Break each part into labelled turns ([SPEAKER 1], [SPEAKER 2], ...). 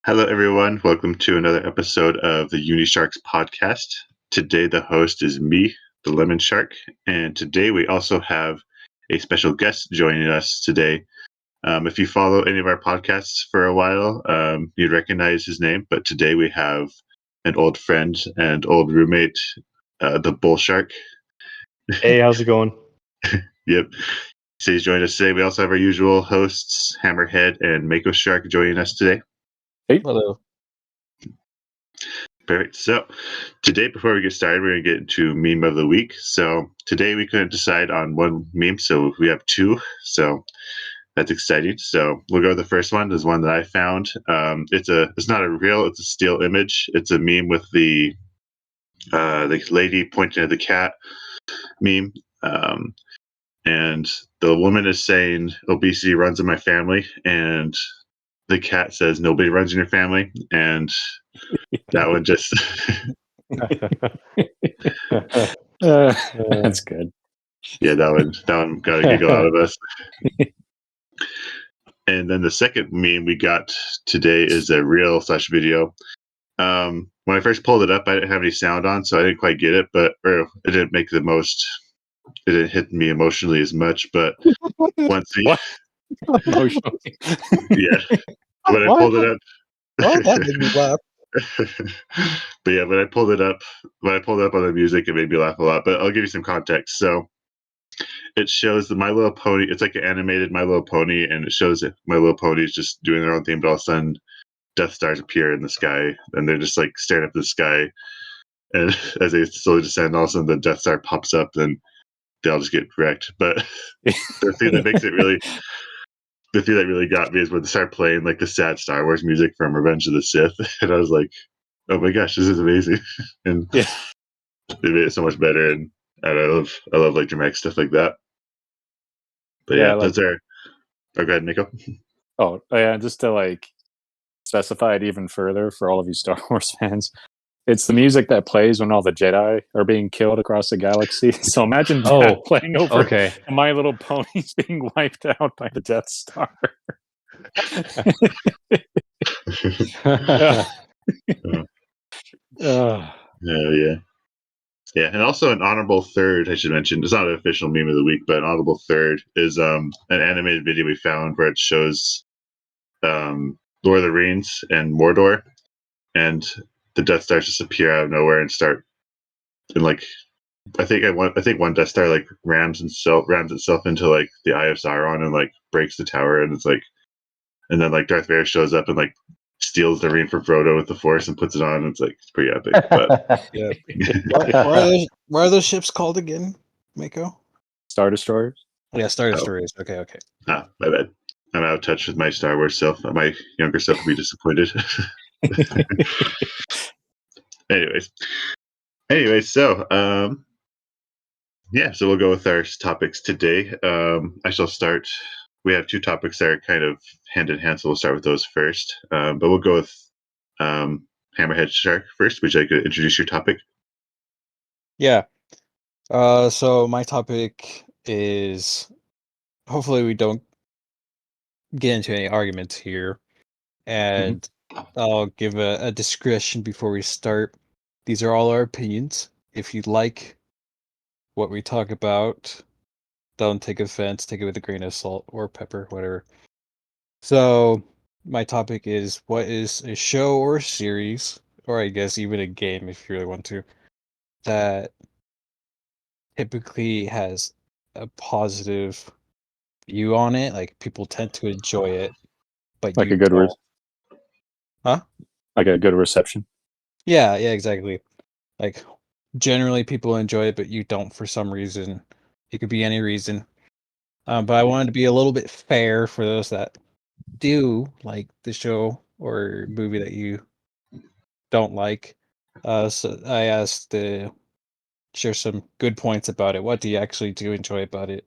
[SPEAKER 1] Hello, everyone. Welcome to another episode of the Unisharks podcast. Today, the host is me, the Lemon Shark, and today we also have a special guest joining us today. If you follow any of our podcasts for a while, you'd recognize his name, but today we have an old friend and old roommate, the Bull Shark.
[SPEAKER 2] Hey, how's it going?
[SPEAKER 1] Yep. So he's joined us today. We also have our usual hosts, Hammerhead and Mako Shark, joining us today.
[SPEAKER 2] Hey.
[SPEAKER 3] Hello.
[SPEAKER 1] Perfect. So today, before we get started, we're going to get into meme of the week. So today we couldn't decide on one meme, so we have two. So that's exciting. So we'll go with the first one. Is one that I found. It's not a real. It's a still image. It's a meme with the lady pointing at the cat meme. And the woman is saying obesity runs in my family, and the cat says nobody runs in your family, and that one just
[SPEAKER 2] That's good.
[SPEAKER 1] Yeah, that one got a giggle out of us. And then the second meme we got today is a reel / video. When I first pulled it up, I didn't have any sound on, so I didn't quite get it, or it didn't make the most. It didn't hit me emotionally as much, but once
[SPEAKER 2] Emotionally.
[SPEAKER 1] yeah, when I pulled it up,
[SPEAKER 3] Oh, that made me laugh.
[SPEAKER 1] but yeah, when I pulled it up on the music, it made me laugh a lot. But I'll give you some context. So it shows the My Little Pony. It's like an animated My Little Pony, and it shows that My Little Pony is just doing their own thing, but all of a sudden, Death Stars appear in the sky, and they're just like staring up the sky. And as they slowly descend, all of a sudden the Death Star pops up, and they all just get wrecked. But the thing that makes it really, the thing that really got me is when they start playing like the sad Star Wars music from Revenge of the Sith, and I was like, "Oh my gosh, this is amazing!" And
[SPEAKER 2] Yeah.
[SPEAKER 1] they made it so much better, and I love like dramatic stuff like that. But yeah, those are. Oh, go ahead, Nico.
[SPEAKER 2] Oh, yeah, just to like specify it even further for all of you Star Wars fans, it's the music that plays when all the Jedi are being killed across the galaxy. So imagine that playing over My Little Ponies being wiped out by the Death Star.
[SPEAKER 1] Yeah, and also an honorable third, I should mention. It's not an official meme of the week, but an honorable third is an animated video we found where it shows Lord of the Rings and Mordor, and the Death Stars just appear out of nowhere and start, and like I think one Death Star like rams itself into like the Eye of Sauron and like breaks the tower, and it's like, and then like Darth Vader shows up and like steals the ring from Frodo with the Force and puts it on. And it's like it's pretty epic. But
[SPEAKER 3] yeah, why are those ships called again, Mako?
[SPEAKER 2] Star Destroyers.
[SPEAKER 3] Yeah, Star Destroyers. Okay.
[SPEAKER 1] Ah, my bad. I'm out of touch with my Star Wars self. My younger self will be disappointed. Anyways, so so we'll go with our topics today. I shall start. We have two topics that are kind of hand in hand, so we'll start with those first. But we'll go with Hammerhead Shark first. Would you like to introduce your topic?
[SPEAKER 3] Yeah. So my topic is, hopefully we don't get into any arguments here, and I'll give a discretion before we start. These are all our opinions. If you like what we talk about, don't take offense. Take it with a grain of salt or pepper, whatever. So my topic is, what is a show or series, or I guess even a game if you really want to, that typically has a positive view on it, like people tend to enjoy it, but
[SPEAKER 2] Like
[SPEAKER 3] you
[SPEAKER 2] a good
[SPEAKER 3] don't.
[SPEAKER 2] Like a good reception.
[SPEAKER 3] Yeah, exactly. Like generally people enjoy it, but you don't for some reason. It could be any reason. But I wanted to be a little bit fair for those that do like the show or movie that you don't like. So I asked to share some good points about it. What do you actually do enjoy about it?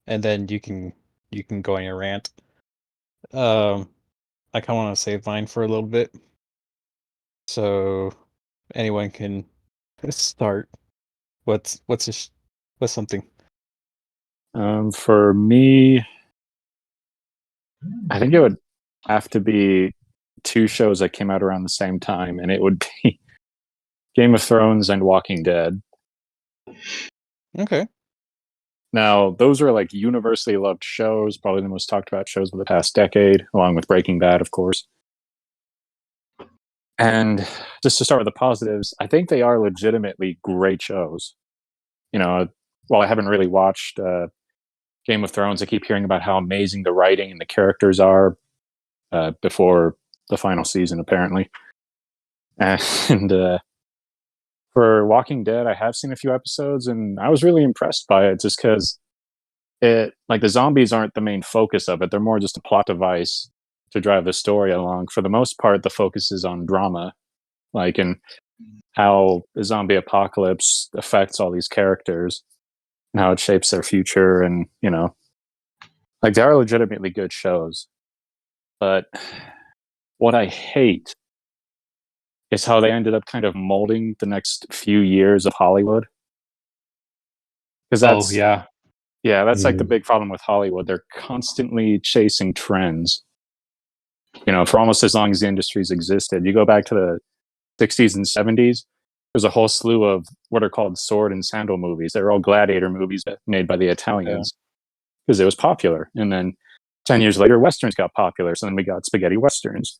[SPEAKER 3] And then you can go on your rant. I kind of want to save mine for a little bit, so anyone can start. What's something?
[SPEAKER 2] For me, I think it would have to be two shows that came out around the same time, and it would be Game of Thrones and Walking Dead.
[SPEAKER 3] Okay.
[SPEAKER 2] Now, those are like universally loved shows, probably the most talked about shows of the past decade, along with Breaking Bad, of course. And just to start with the positives, I think they are legitimately great shows. You know, while I haven't really watched Game of Thrones, I keep hearing about how amazing the writing and the characters are before the final season, apparently. And for Walking Dead, I have seen a few episodes, and I was really impressed by it, just because like the zombies aren't the main focus of it; they're more just a plot device to drive the story along. For the most part, the focus is on drama, like and how the zombie apocalypse affects all these characters and how it shapes their future, and like they are legitimately good shows. But what I hate is how they ended up kind of molding the next few years of Hollywood. Because that's that's like the big problem with Hollywood. They're constantly chasing trends. For almost as long as the industry's existed. You go back to the 60s and 70s, there's a whole slew of what are called sword and sandal movies. They're all gladiator movies made by the Italians because it was popular. And then 10 years later, Westerns got popular. So then we got spaghetti Westerns.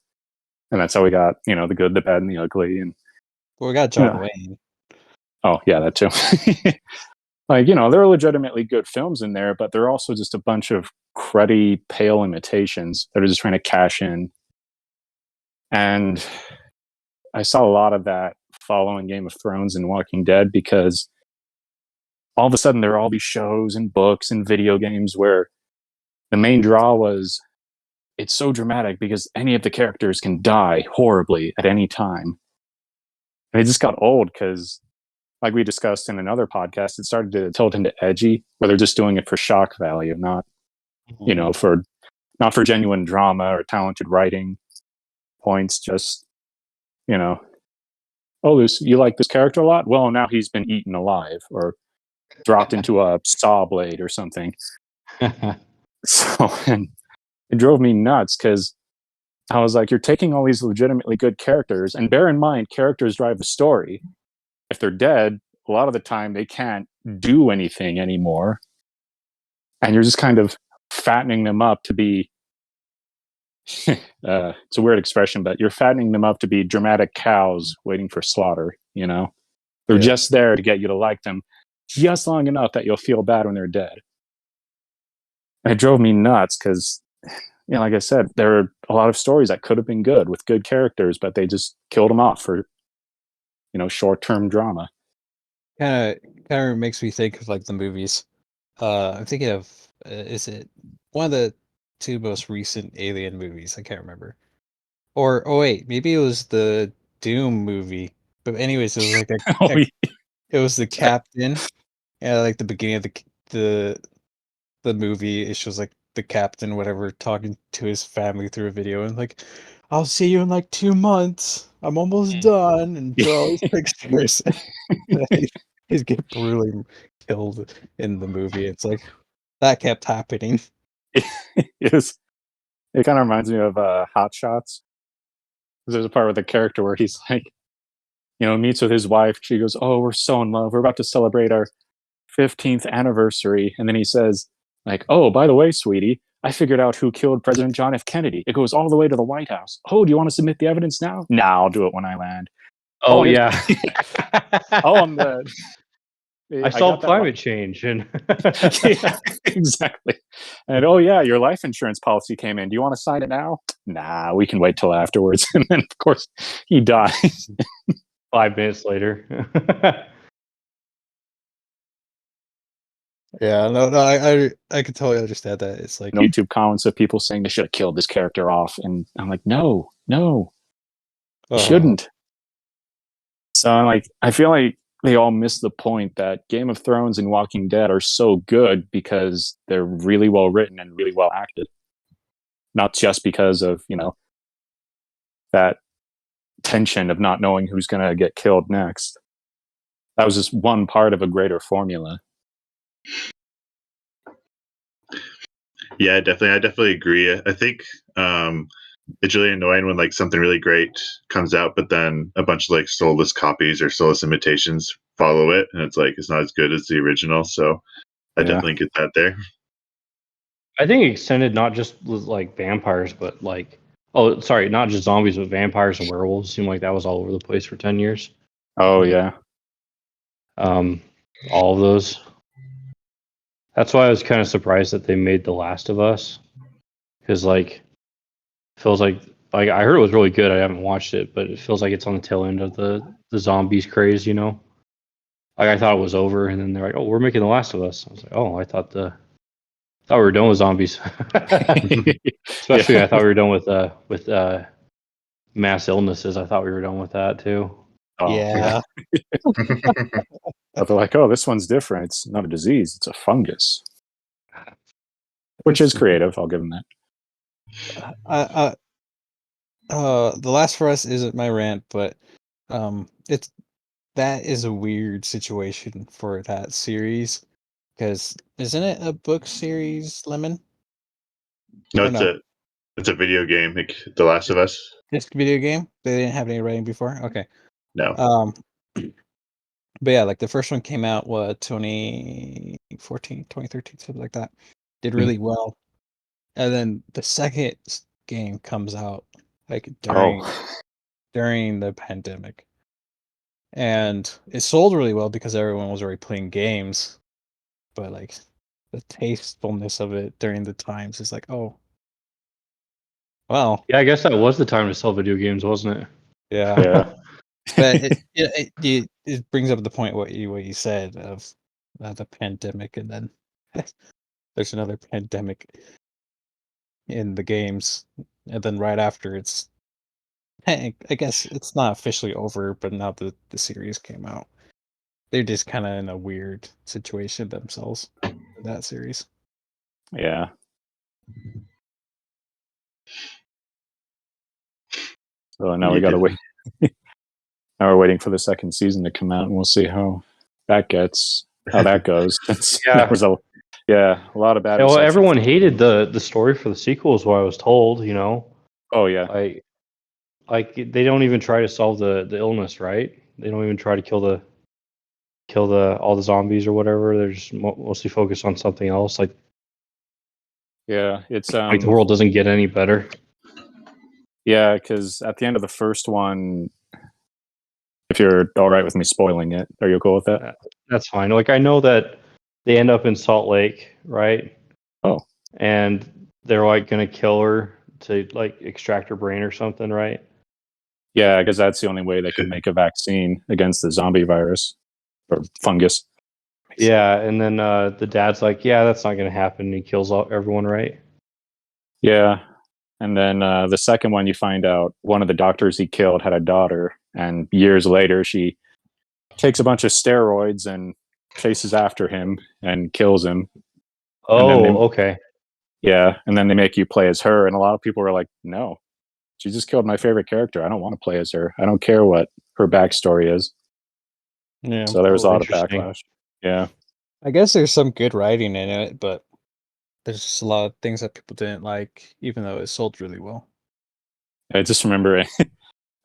[SPEAKER 2] And that's how we got, the good, the bad, and the ugly. And
[SPEAKER 3] we got John Wayne.
[SPEAKER 2] Oh, yeah, that too. There are legitimately good films in there, but they're also just a bunch of cruddy, pale imitations that are just trying to cash in. And I saw a lot of that following Game of Thrones and Walking Dead, because all of a sudden there are all these shows and books and video games where the main draw was it's so dramatic because any of the characters can die horribly at any time. And it just got old because, like we discussed in another podcast, it started to tilt into edgy, where they're just doing it for shock value, not for genuine drama or talented writing points. Just you like this character a lot? Well, now he's been eaten alive or dropped into a saw blade or something. So, and it drove me nuts because I was like, you're taking all these legitimately good characters, and bear in mind, characters drive the story. If they're dead, a lot of the time they can't do anything anymore. And you're just kind of fattening them up to be, it's a weird expression, but you're fattening them up to be dramatic cows waiting for slaughter, They're just there to get you to like them just long enough that you'll feel bad when they're dead. And it drove me nuts because, like I said, there are a lot of stories that could have been good with good characters, but they just killed them off for, short-term drama.
[SPEAKER 3] Kind of makes me think of like the movies. I'm thinking of is it one of the two most recent Alien movies? I can't remember. Or wait, maybe it was the Doom movie. But anyways, it was like it was the captain. And like the beginning of the movie, it shows like the captain, whatever, talking to his family through a video, and like, I'll see you in like 2 months. I'm almost done, and draw all these pictures. He's get brutally killed in the movie. It's like that kept happening.
[SPEAKER 2] It kind of reminds me of Hot Shots. There's a part with the character where he's like, meets with his wife. She goes, "Oh, we're so in love. We're about to celebrate our 15th anniversary." And then he says, like, "Oh, by the way, sweetie, I figured out who killed President John F. Kennedy. It goes all the way to the White House. Oh, do you want to submit the evidence now?" "Nah, I'll do it when I land."
[SPEAKER 4] Oh, yeah.
[SPEAKER 2] I'm the...
[SPEAKER 4] I solved climate change. And
[SPEAKER 2] yeah, exactly. And your life insurance policy came in. Do you want to sign it now? Nah, we can wait till afterwards. And then, of course, he dies.
[SPEAKER 4] 5 minutes later.
[SPEAKER 3] Yeah, no, I can totally understand that. It's like
[SPEAKER 2] YouTube comments of people saying they should have killed this character off, and I'm like, no, you shouldn't. So I feel like they all miss the point that Game of Thrones and Walking Dead are so good because they're really well written and really well acted, not just because of that tension of not knowing who's going to get killed next. That was just one part of a greater formula.
[SPEAKER 1] Yeah, definitely. I definitely agree. I think it's really annoying when like something really great comes out, but then a bunch of like soulless copies or soulless imitations follow it, and it's like it's not as good as the original. So I
[SPEAKER 2] Yeah.
[SPEAKER 1] definitely get that there.
[SPEAKER 4] I think it extended not just with like vampires, but like not just zombies, but vampires and werewolves. Seemed like that was all over the place for 10 years.
[SPEAKER 2] Oh yeah.
[SPEAKER 4] All of those. That's why I was kind of surprised that they made The Last of Us, because like feels like I heard it was really good. I haven't watched it, but it feels like it's on the tail end of the zombies craze. You know, like I thought it was over, and then they're like, "Oh, we're making The Last of Us." I was like, "Oh, I thought we were done with zombies." Especially,
[SPEAKER 2] Yeah.
[SPEAKER 4] I thought we were done with mass illnesses. I thought we were done with that too.
[SPEAKER 2] Oh,
[SPEAKER 3] Yeah.
[SPEAKER 2] But they're like, oh, this one's different. It's not a disease; it's a fungus, which is creative. I'll give them that.
[SPEAKER 3] The Last of Us isn't my rant, but that is a weird situation for that series, because isn't it a book series, Lemon?
[SPEAKER 1] No,
[SPEAKER 3] Or no,
[SPEAKER 1] it's a video game, like The Last of Us.
[SPEAKER 3] just video game. They didn't have any writing before. Okay.
[SPEAKER 1] No,
[SPEAKER 3] But yeah, like the first one came out 2014, 2013, something like that. Did really well. And then the second game comes out like during
[SPEAKER 2] Oh,
[SPEAKER 3] the pandemic. And it sold really well because everyone was already playing games. But like the tastefulness of it during the times is like, oh, well,
[SPEAKER 4] Yeah, I guess that was the time to sell video games, wasn't it?
[SPEAKER 3] yeah.
[SPEAKER 2] yeah.
[SPEAKER 3] But it brings up the point what you said of the pandemic, and then there's another pandemic in the games, and then right after I guess it's not officially over, but now the series came out. They're just kind of in a weird situation themselves in that series.
[SPEAKER 2] Yeah. So now we got to wait. Now we're waiting for the second season to come out, and we'll see how that goes.
[SPEAKER 4] Yeah.
[SPEAKER 2] There was a lot of bad.
[SPEAKER 4] Yeah, well,
[SPEAKER 2] reception.
[SPEAKER 4] everyone hated the story for the sequels. What I was told, you know,
[SPEAKER 2] Oh yeah,
[SPEAKER 4] like they don't even try to solve the illness, right? They don't even try to kill all the zombies or whatever. They're just mostly focused on something else. Like
[SPEAKER 2] it's
[SPEAKER 4] the world doesn't get any better.
[SPEAKER 2] Yeah, because at the end of the first one, if you're all right with me spoiling it, are you cool with that?
[SPEAKER 4] That's fine. Like I know that they end up in Salt Lake, right?
[SPEAKER 2] Oh.
[SPEAKER 4] And they're like gonna kill her to like extract her brain or something, right?
[SPEAKER 2] Yeah, because that's the only way they can make a vaccine against the zombie virus or fungus.
[SPEAKER 4] Yeah, and then the dad's like, "Yeah, that's not gonna happen." And he kills everyone, right?
[SPEAKER 2] Yeah, and then the second one, you find out one of the doctors he killed had a daughter, and years later, she takes a bunch of steroids and chases after him and kills him.
[SPEAKER 4] Oh, okay.
[SPEAKER 2] Yeah, and then they make you play as her, and a lot of people were like, "No, she just killed my favorite character. I don't want to play as her. I don't care what her backstory is."
[SPEAKER 3] Yeah.
[SPEAKER 2] So there was a lot of
[SPEAKER 4] Interesting.
[SPEAKER 2] backlash. Yeah.
[SPEAKER 3] I guess there's some good writing in it, but there's just a lot of things that people didn't like, even though it sold really well.
[SPEAKER 2] I just remember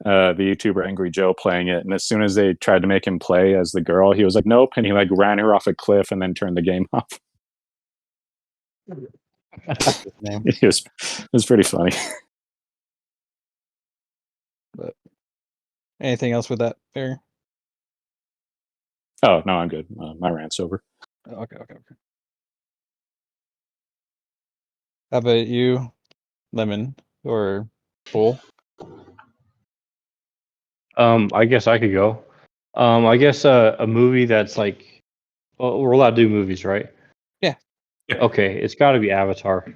[SPEAKER 2] the YouTuber Angry Joe playing it, and as soon as they tried to make him play as the girl, he was like, "Nope," and he like ran her off a cliff and then turned the game off. It was pretty funny.
[SPEAKER 3] But anything else with that, Barry?
[SPEAKER 2] Oh no, I'm good. My rant's over.
[SPEAKER 3] Okay. How about you, Lemon or Bull?
[SPEAKER 4] I guess I could go. I guess a movie that's like, well, we're allowed to do movies, right?
[SPEAKER 3] Yeah.
[SPEAKER 4] Okay, it's got to be Avatar.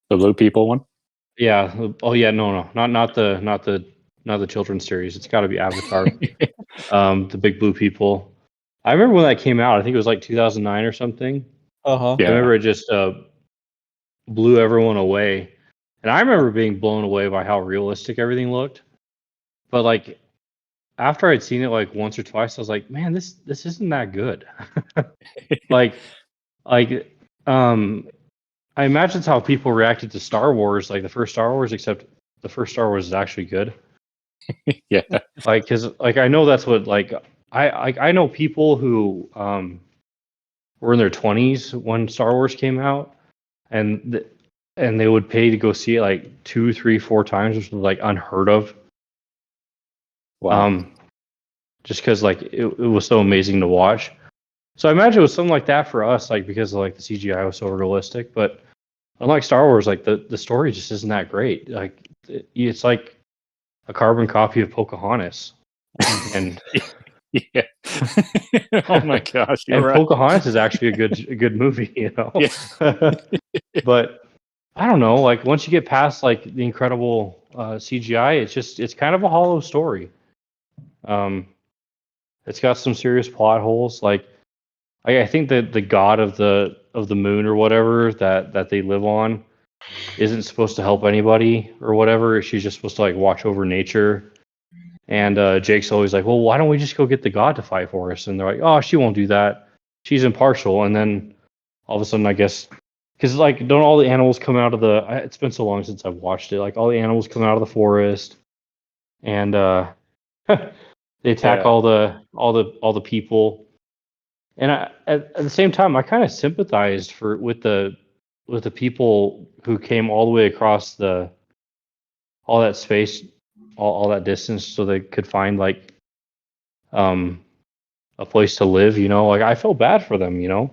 [SPEAKER 2] The blue people one.
[SPEAKER 4] Yeah. Oh yeah. No. Not the children's series. It's got to be Avatar. The big blue people. I remember when that came out. I think it was like 2009 or something.
[SPEAKER 3] Uh-huh.
[SPEAKER 2] Yeah.
[SPEAKER 4] I remember it just blew everyone away, and I remember being blown away by how realistic everything looked. But like after I'd seen it like once or twice, I was like, man, this isn't that good. like like um I imagine it's how people reacted to Star Wars, like the first Star Wars, except the first Star Wars is actually good.
[SPEAKER 2] Yeah.
[SPEAKER 4] Like, because like I know that's what like I know people who were in their 20s when Star Wars came out, and and they would pay to go see it like 2, 3, 4 times, which was like unheard of.
[SPEAKER 2] Wow.
[SPEAKER 4] Just because like it was so amazing to watch. So I imagine it was something like that for us, like because of, like the CGI was so realistic. But unlike Star Wars, like the story just isn't that great. Like it's like a carbon copy of Pocahontas, and
[SPEAKER 2] Yeah. Oh my gosh, you're
[SPEAKER 4] and
[SPEAKER 2] right.
[SPEAKER 4] Pocahontas is actually a good movie, you know.
[SPEAKER 2] Yeah.
[SPEAKER 4] But I don't know, like once you get past like the incredible CGI, it's kind of a hollow story. Um, it's got some serious plot holes. Like I think that the god of the moon or whatever that they live on isn't supposed to help anybody or whatever. She's just supposed to like watch over nature. And Jake's always like, well, why don't we just go get the god to fight for us? And they're like, oh, she won't do that. She's impartial. And then all of a sudden, I guess, because like, don't all the animals come out of the? It's been so long since I've watched it. Like all the animals come out of the forest, and they attack
[SPEAKER 2] Yeah.
[SPEAKER 4] all the people. And at the same time, I kind of sympathized with the people who came all the way across all that space, all that distance, so they could find like um a place to live. You know, like I felt bad for them. You know,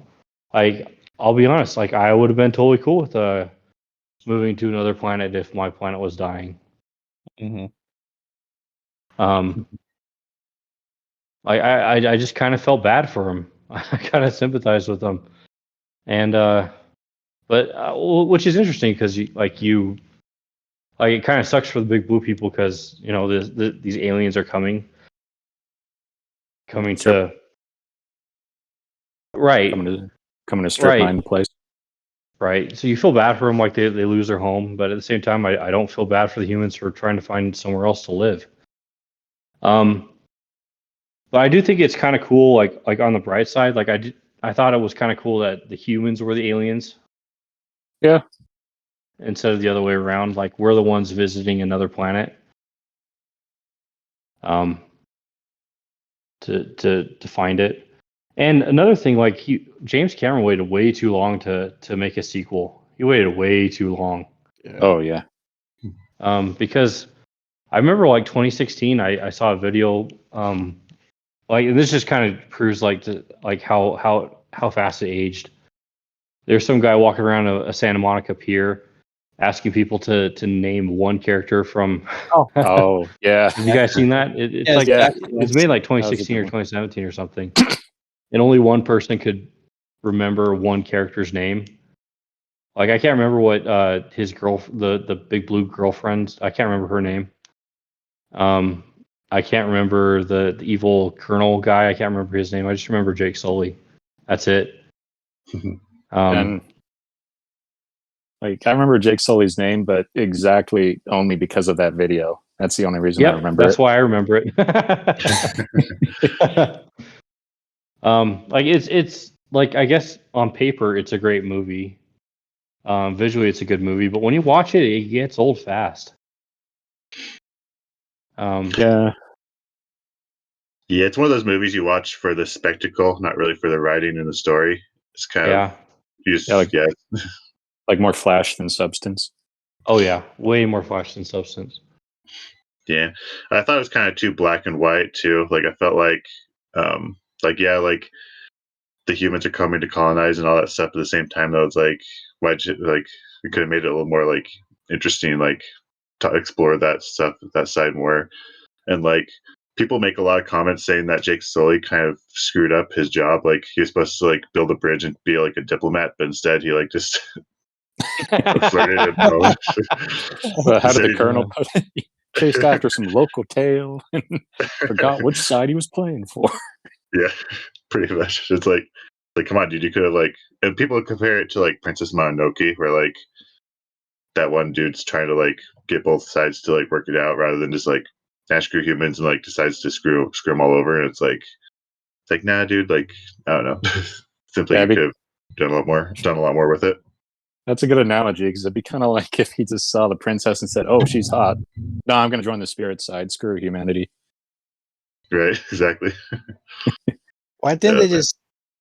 [SPEAKER 4] like I'll be honest, like I would have been totally cool with moving to another planet if my planet was dying.
[SPEAKER 3] Mm-hmm.
[SPEAKER 4] Um, I just kind of felt bad for them. I kind of sympathized with them, and but which is interesting because you like it kind of sucks for the big blue people because you know these aliens are coming
[SPEAKER 2] Strip,
[SPEAKER 4] to right
[SPEAKER 2] coming to strip mine the place.
[SPEAKER 4] right. So you feel bad for them like they lose their home, but at the same time I don't feel bad for the humans who are trying to find somewhere else to live. But I do think it's kind of cool like on the bright side like I thought it was kind of cool that the humans were the aliens.
[SPEAKER 2] Yeah.
[SPEAKER 4] Instead of the other way around, like we're the ones visiting another planet. Um, to find it. And another thing, like James Cameron waited way too long to make a sequel. He waited way too long.
[SPEAKER 1] Yeah.
[SPEAKER 2] Oh yeah.
[SPEAKER 4] Because I remember like 2016, I saw a video. Like and this just kind of proves like how fast it aged. There's some guy walking around a Santa Monica pier, asking people to name one character from.
[SPEAKER 2] Oh yeah.
[SPEAKER 4] Have you guys seen that? It's
[SPEAKER 3] Yes,
[SPEAKER 4] like
[SPEAKER 2] yeah.
[SPEAKER 4] it's made like
[SPEAKER 2] That was a
[SPEAKER 4] 2016
[SPEAKER 2] good
[SPEAKER 4] or
[SPEAKER 2] one.
[SPEAKER 4] 2017 or something, and only one person could remember one character's name. Like I can't remember what his the big blue girlfriend. I can't remember her name. Um, I can't remember the evil colonel guy. I can't remember his name. I just remember Jake Sully. That's it.
[SPEAKER 2] And like I remember Jake Sully's name, but exactly only because of that video. That's the only reason I
[SPEAKER 4] Yep,
[SPEAKER 2] remember
[SPEAKER 4] that's
[SPEAKER 2] it.
[SPEAKER 4] why I remember it. Like it's like I guess on paper it's a great movie. Visually it's a good movie, but when you watch it, it gets old fast.
[SPEAKER 2] Yeah.
[SPEAKER 1] Yeah, it's one of those movies you watch for the spectacle, not really for the writing and the story. It's kind of
[SPEAKER 4] Yeah.
[SPEAKER 2] Like more flash than substance.
[SPEAKER 4] Oh yeah, way more flash than substance.
[SPEAKER 1] Yeah. I thought it was kind of too black and white too. Like I felt like like the humans are coming to colonize and all that stuff at the same time though. It's like like we could have made it a little more like interesting, like to explore that stuff, that side more. And like people make a lot of comments saying that Jake Sully kind of screwed up his job. Like he was supposed to like build a bridge and be like a diplomat, but instead he like just flirted and
[SPEAKER 2] How did the colonel put it? He chased after some local tale and forgot which side he was playing for.
[SPEAKER 1] Yeah, pretty much. It's like come on, dude, you could have like, and people compare it to like Princess Mononoke, where like that one dude's trying to like get both sides to like work it out rather than just like screw humans and like decides to screw them all over. And it's like nah, dude, like I don't know. Simply
[SPEAKER 2] Yeah,
[SPEAKER 1] you could have done a lot more with it.
[SPEAKER 2] That's a good analogy because it'd be kind of like if he just saw the princess and said, "Oh, she's hot. No, I'm going to join the spirit side. Screw humanity."
[SPEAKER 1] Right, exactly.
[SPEAKER 3] Why didn't they just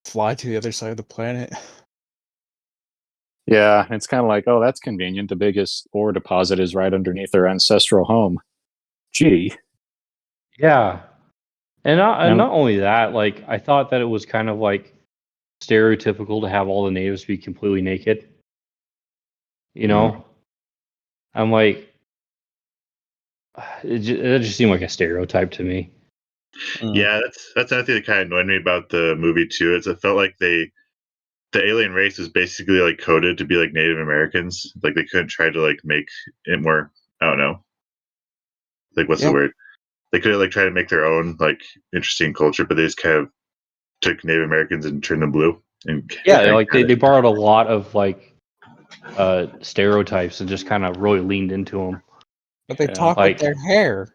[SPEAKER 3] fly to the other side of the planet?
[SPEAKER 2] Yeah, it's kind of like, oh, that's convenient. The biggest ore deposit is right underneath their ancestral home. Gee,
[SPEAKER 4] Yeah, and
[SPEAKER 2] and
[SPEAKER 4] not only that, like I thought that it was kind of like stereotypical to have all the natives be completely naked. You know, I'm like, it just seemed like a stereotype to me.
[SPEAKER 1] Yeah, that's another thing that kind of annoyed me about the movie too. Is it felt like the alien race was basically like coded to be like Native Americans. Like they couldn't try to like make it more. I don't know. Like what's the
[SPEAKER 3] Yeah.
[SPEAKER 1] word? They could like try to make their own like interesting culture, but they just kind of took Native Americans and turned them blue. And
[SPEAKER 4] Yeah, like they borrowed a lot of like stereotypes and just kind of really leaned into them.
[SPEAKER 3] But they
[SPEAKER 2] Yeah.
[SPEAKER 3] talk
[SPEAKER 4] Like-
[SPEAKER 3] with their hair.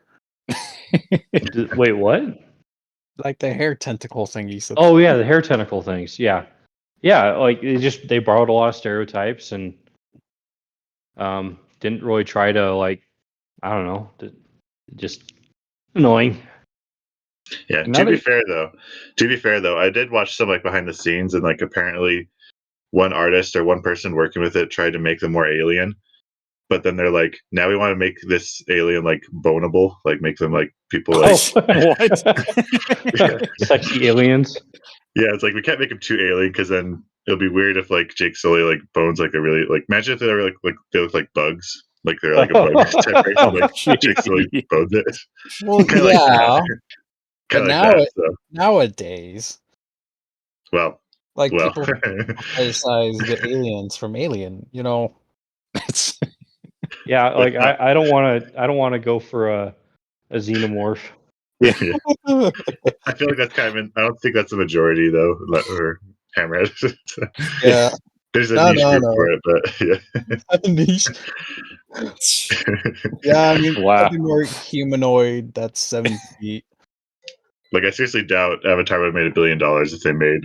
[SPEAKER 4] Wait, what?
[SPEAKER 3] Like the hair tentacle thingies.
[SPEAKER 4] Oh yeah, the hair tentacle things. Yeah, yeah. Like they borrowed a lot of stereotypes and didn't really try to like, I don't know, just annoying.
[SPEAKER 1] yeah.
[SPEAKER 2] Now
[SPEAKER 1] To be fair though, I did watch some like behind the scenes, and like apparently one artist or one person working with it tried to make them more alien. But then they're like, now we want to make this alien like bonable, like make them like people like.
[SPEAKER 2] what?
[SPEAKER 4] Sexy aliens.
[SPEAKER 1] Yeah, it's like we can't make him too alien because then it'll be weird if like Jake Sully like bones like a really like imagine if they were like they look like bugs, like they're like a bug type race, and, like Jake Sully bones it.
[SPEAKER 3] Well,
[SPEAKER 1] Kinda like
[SPEAKER 3] yeah.
[SPEAKER 1] that.
[SPEAKER 3] But
[SPEAKER 1] Kind of like that. So,
[SPEAKER 3] nowadays,
[SPEAKER 1] well,
[SPEAKER 3] like
[SPEAKER 1] well.
[SPEAKER 3] people criticize the aliens from Alien. You know,
[SPEAKER 2] It's,
[SPEAKER 4] Yeah, like I don't want to go for a xenomorph.
[SPEAKER 1] Yeah. I feel like that's kind of. I don't think that's a majority though, or Hammerhead.
[SPEAKER 3] yeah.
[SPEAKER 1] There's a
[SPEAKER 3] No,
[SPEAKER 1] niche
[SPEAKER 3] no,
[SPEAKER 1] group
[SPEAKER 3] no.
[SPEAKER 1] for it, but yeah.
[SPEAKER 3] Niche. Yeah, I mean,
[SPEAKER 2] Wow.
[SPEAKER 3] something more humanoid that's 7 feet.
[SPEAKER 1] Like I seriously doubt Avatar would have made $1 billion if they made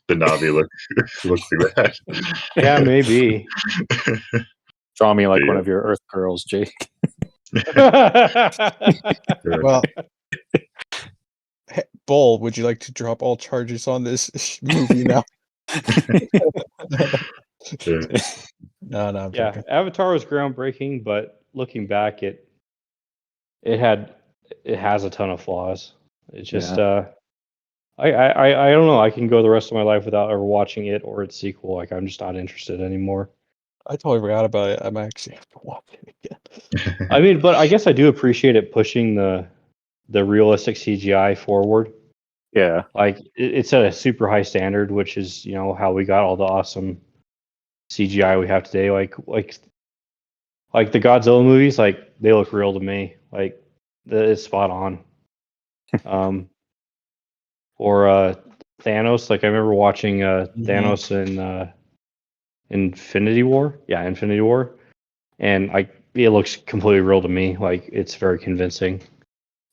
[SPEAKER 1] the Navi look like that.
[SPEAKER 4] Yeah, maybe.
[SPEAKER 2] Draw me like one
[SPEAKER 1] Yeah.
[SPEAKER 2] of your Earth girls, Jake.
[SPEAKER 3] Well, Bull, would you like to drop all charges on this movie now?
[SPEAKER 1] Yeah.
[SPEAKER 3] No, I'm
[SPEAKER 4] Yeah,
[SPEAKER 3] joking.
[SPEAKER 4] Avatar was groundbreaking, but looking back, it has a ton of flaws. It's just I don't know. I can go the rest of my life without ever watching it or its sequel. Like I'm just not interested anymore.
[SPEAKER 3] I totally forgot about it. I'm actually have to watch it again.
[SPEAKER 4] I mean, but I guess I do appreciate it pushing the realistic CGI forward.
[SPEAKER 2] Yeah.
[SPEAKER 4] Like it's at a super high standard, which is how we got all the awesome CGI we have today. Like the Godzilla movies, like they look real to me. Like it's spot on. Or Thanos. Like I remember watching Thanos in Infinity War. Yeah, Infinity War, and it looks completely real to me. Like it's very convincing.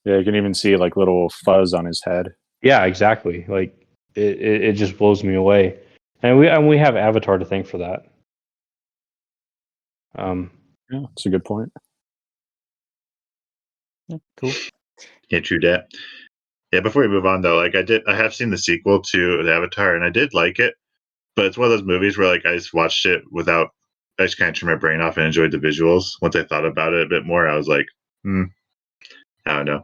[SPEAKER 2] Yeah, you can even see like little fuzz on his head.
[SPEAKER 4] Yeah, exactly. Like it just blows me away. And we have Avatar to thank for that.
[SPEAKER 2] Yeah, that's a good point.
[SPEAKER 3] Yeah, cool.
[SPEAKER 1] Yeah, true that. Yeah, before we move on though, like I have seen the sequel to the Avatar, and I did like it, but it's one of those movies where like I just watched it without. I just kind of turned my brain off and enjoyed the visuals. Once I thought about it a bit more, I was like, I don't know,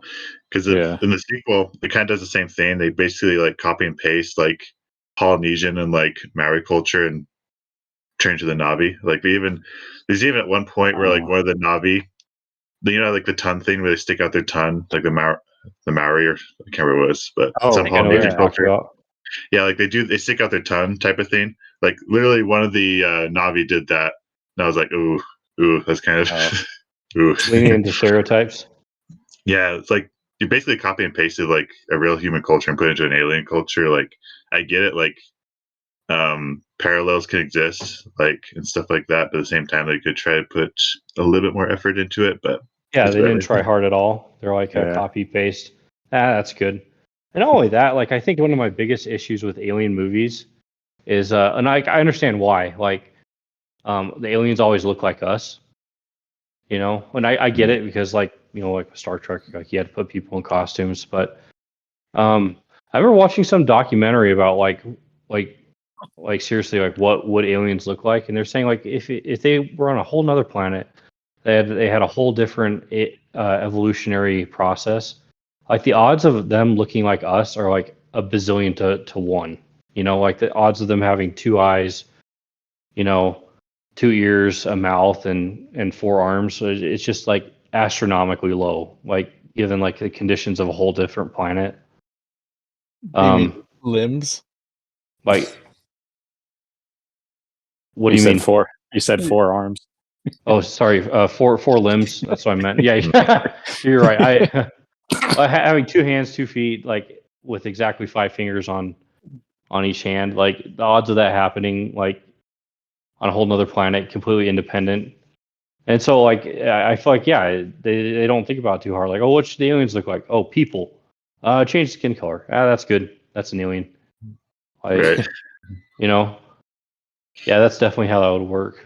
[SPEAKER 1] because
[SPEAKER 2] Yeah.
[SPEAKER 1] in the sequel, it kind of does the same thing. They basically like copy and paste like Polynesian and like Maori culture and turn to the Navi. Like there's even at one point where like
[SPEAKER 2] Oh.
[SPEAKER 1] one of the Navi, like the tongue thing where they stick out their tongue, like the Maori, or I can't remember what it was, but some
[SPEAKER 4] I know what you're
[SPEAKER 1] Polynesian
[SPEAKER 4] talking
[SPEAKER 1] culture.
[SPEAKER 4] about.
[SPEAKER 1] Yeah, like they stick out their tongue type of thing. Like literally, one of the Navi did that, and I was like, ooh, that's kind of, ooh.
[SPEAKER 4] Leaning into stereotypes.
[SPEAKER 1] Yeah, it's like you basically copy and pasted like a real human culture and put it into an alien culture. Like I get it, like parallels can exist, like and stuff like that, but at the same time, they could try to put a little bit more effort into it. But
[SPEAKER 4] Yeah,
[SPEAKER 1] it's
[SPEAKER 4] they didn't
[SPEAKER 1] whatever.
[SPEAKER 4] try hard at all. They're like
[SPEAKER 2] Yeah.
[SPEAKER 4] copy paste. That's good. And not only that, like I think one of my biggest issues with alien movies is, and I understand why. Like the aliens always look like us. You know, and I get it because like like Star Trek, like you had to put people in costumes, but I remember watching some documentary about like seriously like what would aliens look like, and they're saying like if they were on a whole nother planet, they had a whole different evolutionary process. Like the odds of them looking like us are like a bazillion to one. Like the odds of them having two eyes, you know, two ears, a mouth, and four arms. So it's just like astronomically low. Like given like the conditions of a whole different planet.
[SPEAKER 3] You mean limbs?
[SPEAKER 4] Like, what do
[SPEAKER 2] You
[SPEAKER 4] you
[SPEAKER 2] said
[SPEAKER 4] mean?
[SPEAKER 2] four. You said four arms.
[SPEAKER 4] Oh, sorry. Four limbs. That's what I meant. Yeah, you're right. Having two hands, 2 feet, like with exactly five fingers on each hand, like the odds of that happening, like on a whole nother planet, completely independent. And so, like, I feel like, yeah, they don't think about it too hard. Like, oh, what should the aliens look like? Oh, people. Change skin color. That's good. That's an alien. Like,
[SPEAKER 1] Right.
[SPEAKER 4] Yeah, that's definitely how that would work.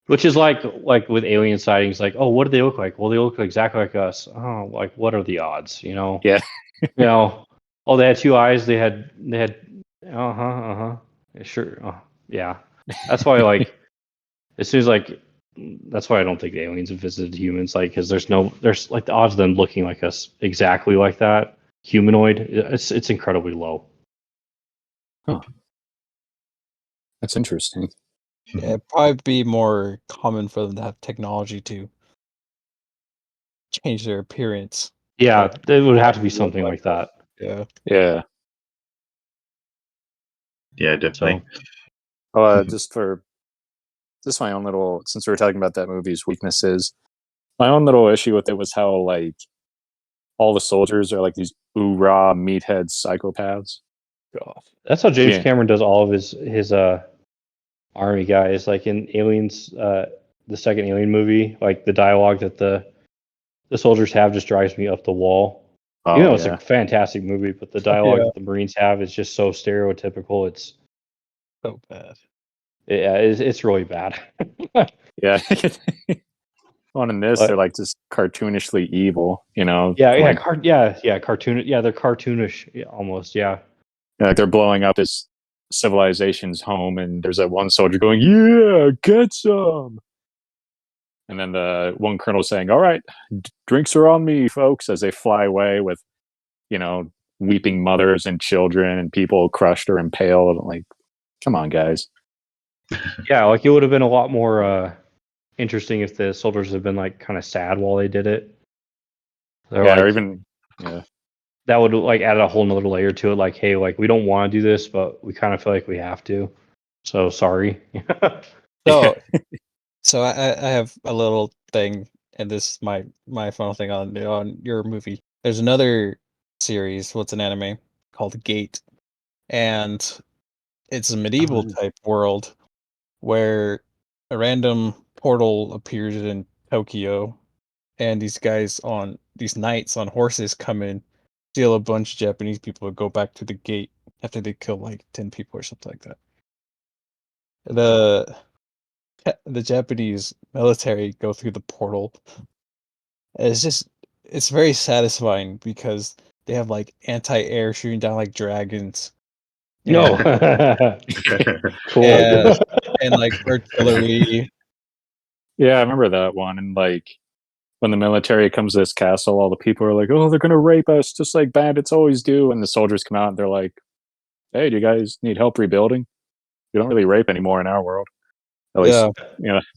[SPEAKER 4] Which is like with alien sightings, like, oh, what do they look like? Well, they look exactly like us. Oh, like what are the odds?
[SPEAKER 2] Yeah.
[SPEAKER 4] Oh, they had two eyes. They had sure, yeah. That's why like as soon as like that's why I don't think the aliens have visited humans, like because there's like the odds of them looking like us exactly like that humanoid. It's incredibly low.
[SPEAKER 2] Huh. That's interesting.
[SPEAKER 3] Yeah, it'd probably be more common for them to have technology to change their appearance.
[SPEAKER 4] Yeah,
[SPEAKER 3] Like,
[SPEAKER 4] it would have to be
[SPEAKER 3] look
[SPEAKER 4] something like that.
[SPEAKER 3] Yeah.
[SPEAKER 2] Yeah.
[SPEAKER 1] Yeah, definitely.
[SPEAKER 2] Just for just my own little, since we were talking about that movie's weaknesses, my own little issue with it was how like all the soldiers are like these rah meathead psychopaths.
[SPEAKER 3] God.
[SPEAKER 4] That's how James
[SPEAKER 2] Yeah.
[SPEAKER 4] Cameron does all of his army guys. Like in Aliens, the second Alien movie, like the dialogue that the soldiers have just drives me up the wall.
[SPEAKER 2] Oh,
[SPEAKER 4] It's a fantastic movie, but the dialogue that the Marines have is just so stereotypical. It's
[SPEAKER 3] So bad.
[SPEAKER 4] it's really bad.
[SPEAKER 2] yeah. On in this,
[SPEAKER 4] But-
[SPEAKER 2] they're like just cartoonishly evil,
[SPEAKER 4] Yeah,
[SPEAKER 2] like,
[SPEAKER 4] cartoon. Yeah, they're cartoonish almost. Yeah.
[SPEAKER 2] like they're blowing up this civilization's home, and there's that one soldier going, "Yeah, get some," and then the one colonel saying, "All right, drinks are on me, folks," as they fly away with, weeping mothers and children and people crushed or impaled. Like, come on, guys.
[SPEAKER 4] Yeah, like it would have been a lot more interesting if the soldiers had been like kind of sad while they did it. They're
[SPEAKER 2] Yeah,
[SPEAKER 4] like,
[SPEAKER 2] or even yeah.
[SPEAKER 4] that would like add a whole nother layer to it. Like, hey, like we don't want to do this, but we kind of feel like we have to. So sorry.
[SPEAKER 3] So I have a little thing, and this is my final thing on your movie. There's another series, what's an anime called Gate, and it's a medieval type world where a random portal appears in Tokyo, and these knights on horses come in, steal a bunch of Japanese people, and go back to the gate after they kill like 10 people or something like that. The Japanese military go through the portal. It's very satisfying because they have like anti-air shooting down like dragons.
[SPEAKER 4] No. Cool.
[SPEAKER 3] And like artillery.
[SPEAKER 2] Yeah, I remember that one. And like when the military comes to this castle, all the people are like, "Oh, they're gonna rape us, just like bandits always do." And the soldiers come out and they're like, "Hey, do you guys need help rebuilding? We don't really rape anymore in our world, at least,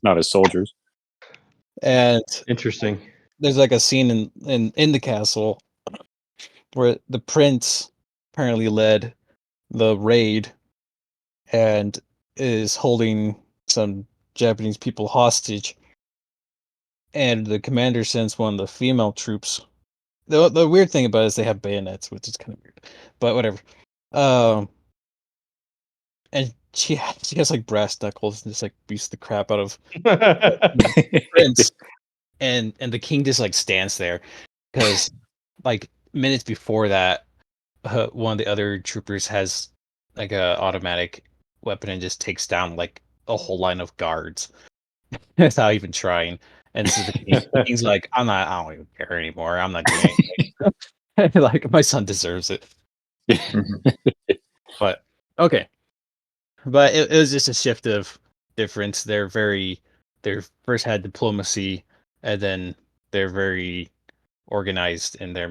[SPEAKER 2] not as soldiers."
[SPEAKER 3] And
[SPEAKER 4] Interesting.
[SPEAKER 3] there's like a scene in the castle where the prince apparently led the raid and is holding some Japanese people hostage. And the commander sends one of the female troops. The weird thing about it is they have bayonets, which is kind of weird, but whatever. And she has like brass knuckles and just like beats the crap out of the prince. And the king just like stands there because like minutes before that, one of the other troopers has like a automatic weapon and just takes down like a whole line of guards without even trying. And so the king's like, I don't even care anymore. I'm not doing anything. Like, my son deserves it. But okay. But it was just a shift of difference. They first had diplomacy, and then they're very organized in their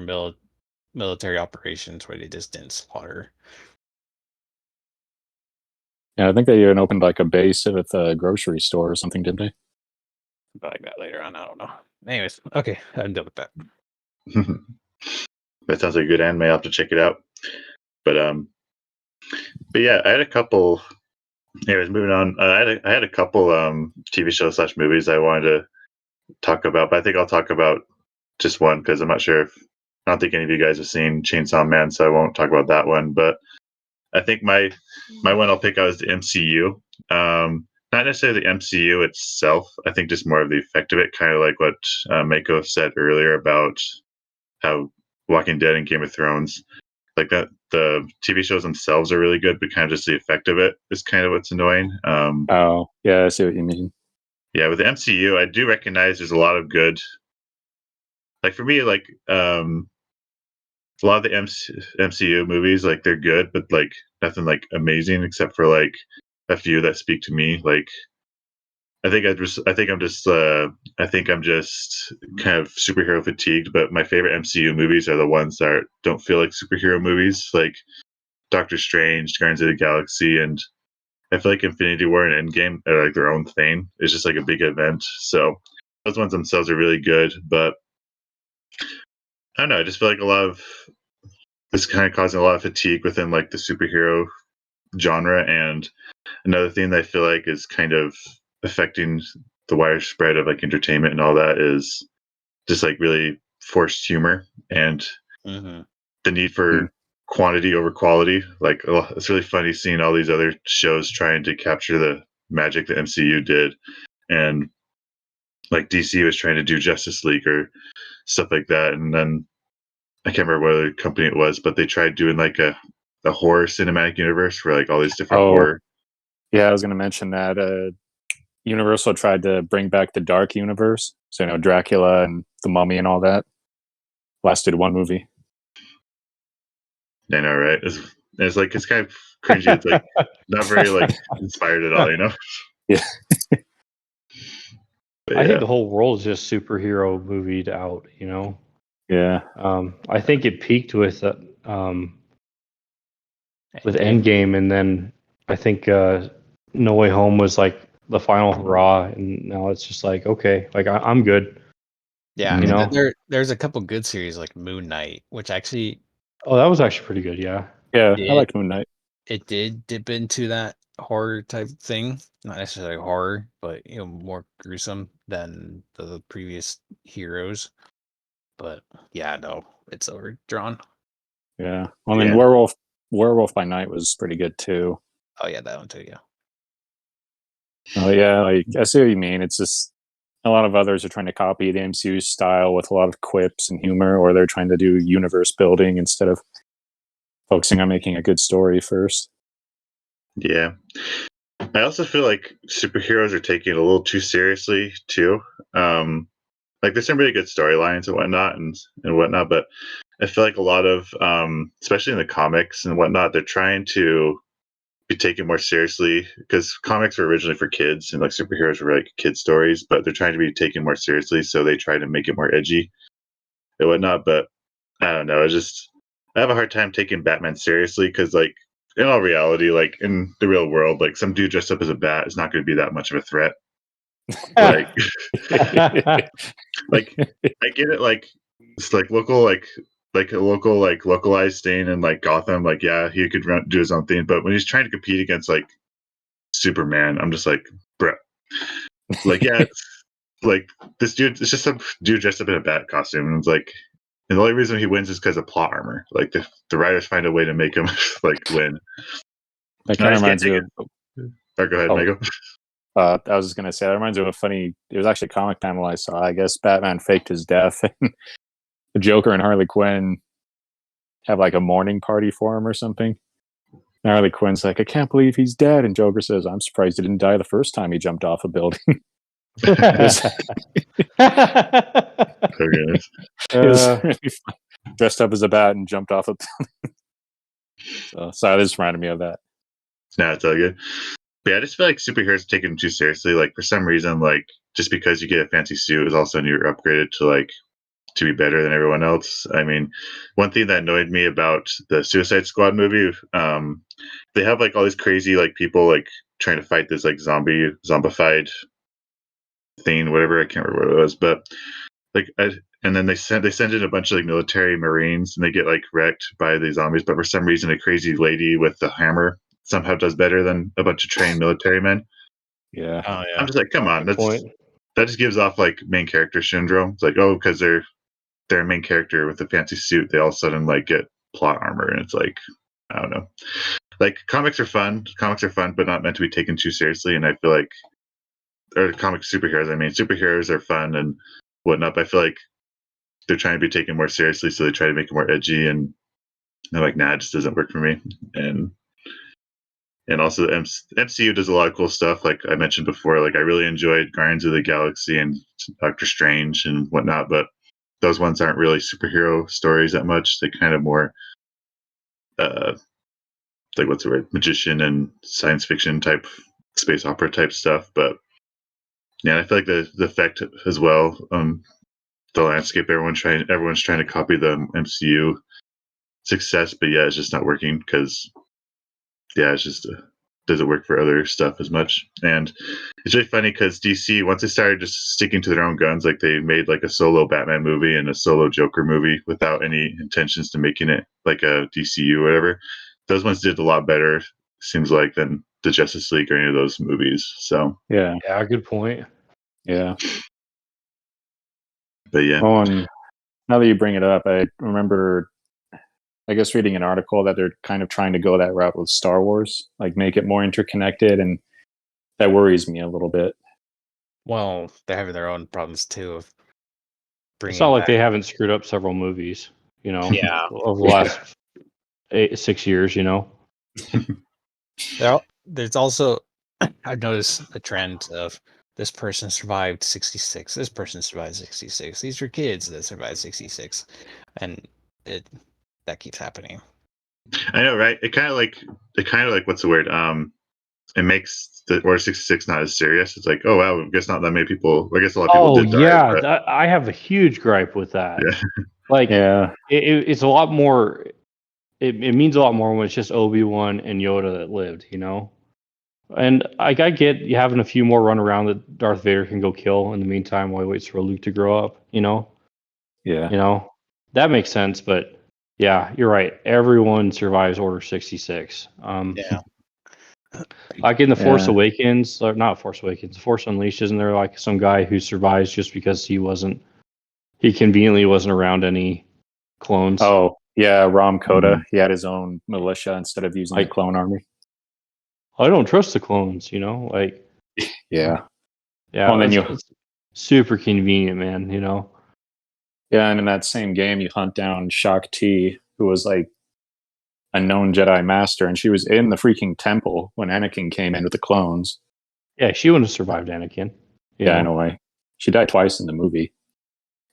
[SPEAKER 3] military operations where they just didn't slaughter.
[SPEAKER 2] Yeah, I think they even opened like a base with a grocery store or something, didn't they?
[SPEAKER 3] Like that later on, I don't know. Anyways, okay, I'm done with that.
[SPEAKER 1] That sounds like a good anime. I'll have to check it out. But yeah, I had a couple. Anyways, moving on. I had a couple TV shows / movies I wanted to talk about, but I think I'll talk about just one because I'm not sure if I don't think any of you guys have seen Chainsaw Man, so I won't talk about that one. But I think my one I'll pick out is the MCU. Not necessarily the MCU itself. I think just more of the effect of it, kind of like what Mako said earlier about how Walking Dead and Game of Thrones, like that, the TV shows themselves are really good, but kind of just the effect of it is kind of what's annoying.
[SPEAKER 2] Oh, yeah, I see what you mean.
[SPEAKER 1] Yeah, with the MCU, I do recognize there's a lot of good. Like for me, like a lot of the MCU movies, like they're good, but like nothing like amazing except for like a few that speak to me. Like I think I'm just kind of superhero fatigued. But my favorite MCU movies are the ones that don't feel like superhero movies, like Doctor Strange, Guardians of the Galaxy, and I feel like Infinity War and Endgame are like their own thing. It's just like a big event. So those ones themselves are really good, but I don't know. I just feel like a lot of this kind of causing a lot of fatigue within like the superhero genre. And another thing that I feel like is kind of affecting the wider spread of like entertainment and all that is just like really forced humor and the need for quantity over quality. Like it's really funny seeing all these other shows trying to capture the magic the MCU did, and like DC was trying to do Justice League or stuff like that, and then I can't remember what other company it was, but they tried doing like a horror cinematic universe where like all these different horror.
[SPEAKER 2] Yeah, I was going to mention that. Universal tried to bring back the Dark Universe, so Dracula and the Mummy and all that. Lasted one movie.
[SPEAKER 1] I know, right? It's like it's kind of cringy. It's like not very like inspired at all,
[SPEAKER 2] Yeah.
[SPEAKER 4] I think the whole world is just superhero movied out,
[SPEAKER 2] Yeah.
[SPEAKER 4] I think it peaked with Endgame, and then I think No Way Home was like the final hurrah, and now it's just like, okay, like I'm good.
[SPEAKER 3] Yeah, there's a couple good series like Moon Knight, which actually
[SPEAKER 4] that was actually pretty good. Yeah,
[SPEAKER 2] I liked Moon Knight.
[SPEAKER 3] It did dip into that horror type thing, not necessarily horror, but more gruesome than the previous heroes. But yeah, no, it's overdrawn.
[SPEAKER 2] Yeah, well, I mean, Werewolf by Night was pretty good too.
[SPEAKER 3] Oh yeah, that one too. Yeah.
[SPEAKER 2] Oh yeah, like I see what you mean. It's just a lot of others are trying to copy the MCU style with a lot of quips and humor, or they're trying to do universe building instead of focusing on making a good story first.
[SPEAKER 1] Yeah. I also feel like superheroes are taking it a little too seriously too. Like there's some really good storylines and whatnot, but I feel like a lot of, especially in the comics and whatnot, they're trying to be taken more seriously because comics were originally for kids and like superheroes were like kid stories, but they're trying to be taken more seriously, so they try to make it more edgy and whatnot. But I don't know. I have a hard time taking Batman seriously because like in all reality, like in the real world, like some dude dressed up as a bat is not going to be that much of a threat. Like, like I get it. Like it's like local, like a local, like localized thing in like Gotham. Like yeah, he could do his own thing, but when he's trying to compete against like Superman, I'm just like, bro, like yeah, like this dude, it's just some dude dressed up in a bat costume, and it's like, and the only reason he wins is because of plot armor. Like the writers find a way to make him like win.
[SPEAKER 2] That kind of reminds me of.
[SPEAKER 1] Or go ahead, Michael.
[SPEAKER 2] I was just gonna say that reminds me of a funny. It was actually a comic panel I saw. I guess Batman faked his death, and the Joker and Harley Quinn have like a mourning party for him or something. Harley Quinn's like, I can't believe he's dead, and Joker says, I'm surprised he didn't die the first time he jumped off a building. It was really fun. Dressed up as a bat and jumped off a building. So this reminded me of that.
[SPEAKER 1] No, it's all good. But yeah, I just feel like superheroes are taken too seriously. Like for some reason, like just because you get a fancy suit is all of a sudden you're upgraded to be better than everyone else. I mean, one thing that annoyed me about the Suicide Squad movie, they have like all these crazy like people like trying to fight this like zombified thing, whatever. I can't remember what it was, but like, and then they send in a bunch of like military marines, and they get like wrecked by the zombies. But for some reason, a crazy lady with the hammer somehow does better than a bunch of trained military men.
[SPEAKER 2] Yeah.
[SPEAKER 3] Oh yeah.
[SPEAKER 1] I'm just like, come on,
[SPEAKER 4] Good point.
[SPEAKER 1] that just gives off like main character syndrome. It's like, oh, because they're a main character with a fancy suit, they all of a sudden like get plot armor, and it's like, I don't know. Like comics are fun, but not meant to be taken too seriously. And I feel like, or comic superheroes. I mean, superheroes are fun and whatnot, but I feel like they're trying to be taken more seriously, so they try to make it more edgy, and I'm like, nah, it just doesn't work for me. And also the MCU does a lot of cool stuff. Like I mentioned before, like I really enjoyed Guardians of the Galaxy and Doctor Strange and whatnot, but those ones aren't really superhero stories that much. They kind of more like what's the word, magician and science fiction type, space opera type stuff. But yeah, I feel like the effect as well, the landscape, everyone's trying to copy the MCU success, but yeah, it's just not working because yeah, it's just doesn't work for other stuff as much. And it's really funny because DC, once they started just sticking to their own guns, like they made like a solo Batman movie and a solo Joker movie without any intentions to making it like a DCU or whatever. Those ones did a lot better, seems like, than the Justice League or any of those movies. So
[SPEAKER 2] Yeah.
[SPEAKER 4] Yeah, good point.
[SPEAKER 2] Yeah.
[SPEAKER 1] but yeah.
[SPEAKER 2] Oh, and now that you bring it up, I remember, I guess, reading an article that they're kind of trying to go that route with Star Wars, like make it more interconnected, and that worries me a little bit.
[SPEAKER 3] Well, they're having their own problems too of bringing
[SPEAKER 4] It's not like
[SPEAKER 3] back.
[SPEAKER 4] they haven't screwed up several movies, you know,
[SPEAKER 3] Yeah.
[SPEAKER 4] over the last 6 years, you know.
[SPEAKER 3] There's also I've noticed a trend of this person survived 66. This person survived 66. These are kids that survived 66, and that keeps happening.
[SPEAKER 1] I know, right? It kind of like what's the word? It makes the Order 66 not as serious. It's like, oh wow, I guess not that many people. I guess a lot of people
[SPEAKER 4] Oh
[SPEAKER 1] did die.
[SPEAKER 4] yeah,
[SPEAKER 1] But
[SPEAKER 4] I have a huge gripe with that.
[SPEAKER 1] yeah,
[SPEAKER 4] Like,
[SPEAKER 2] Yeah.
[SPEAKER 4] it's a lot more. It means a lot more when it's just Obi-Wan and Yoda that lived, you know. And I get you having a few more run around that Darth Vader can go kill in the meantime while he waits for Luke to grow up, you know.
[SPEAKER 2] Yeah.
[SPEAKER 4] You know, that makes sense. But yeah, you're right. Everyone survives Order 66.
[SPEAKER 3] Yeah.
[SPEAKER 4] Like in the Force
[SPEAKER 2] Yeah.
[SPEAKER 4] Awakens, or not Force Awakens, Force Unleashed, isn't there like some guy who survives just because he conveniently wasn't around any clones?
[SPEAKER 2] Oh, yeah, Ram Koda.
[SPEAKER 1] Mhm.
[SPEAKER 2] He had his own militia instead of using the
[SPEAKER 4] Like,
[SPEAKER 2] clone army.
[SPEAKER 4] I don't trust the clones, you know? Like,
[SPEAKER 2] Yeah.
[SPEAKER 4] yeah,
[SPEAKER 2] Oh, and then
[SPEAKER 4] it's super convenient, man, you know?
[SPEAKER 2] Yeah, and in that same game, you hunt down Shak Ti, who was like a known Jedi master, and she was in the freaking temple when Anakin came in with the clones.
[SPEAKER 4] Yeah, she wouldn't have survived Anakin. You
[SPEAKER 2] Yeah,
[SPEAKER 4] know?
[SPEAKER 2] in a way. She died twice in the movie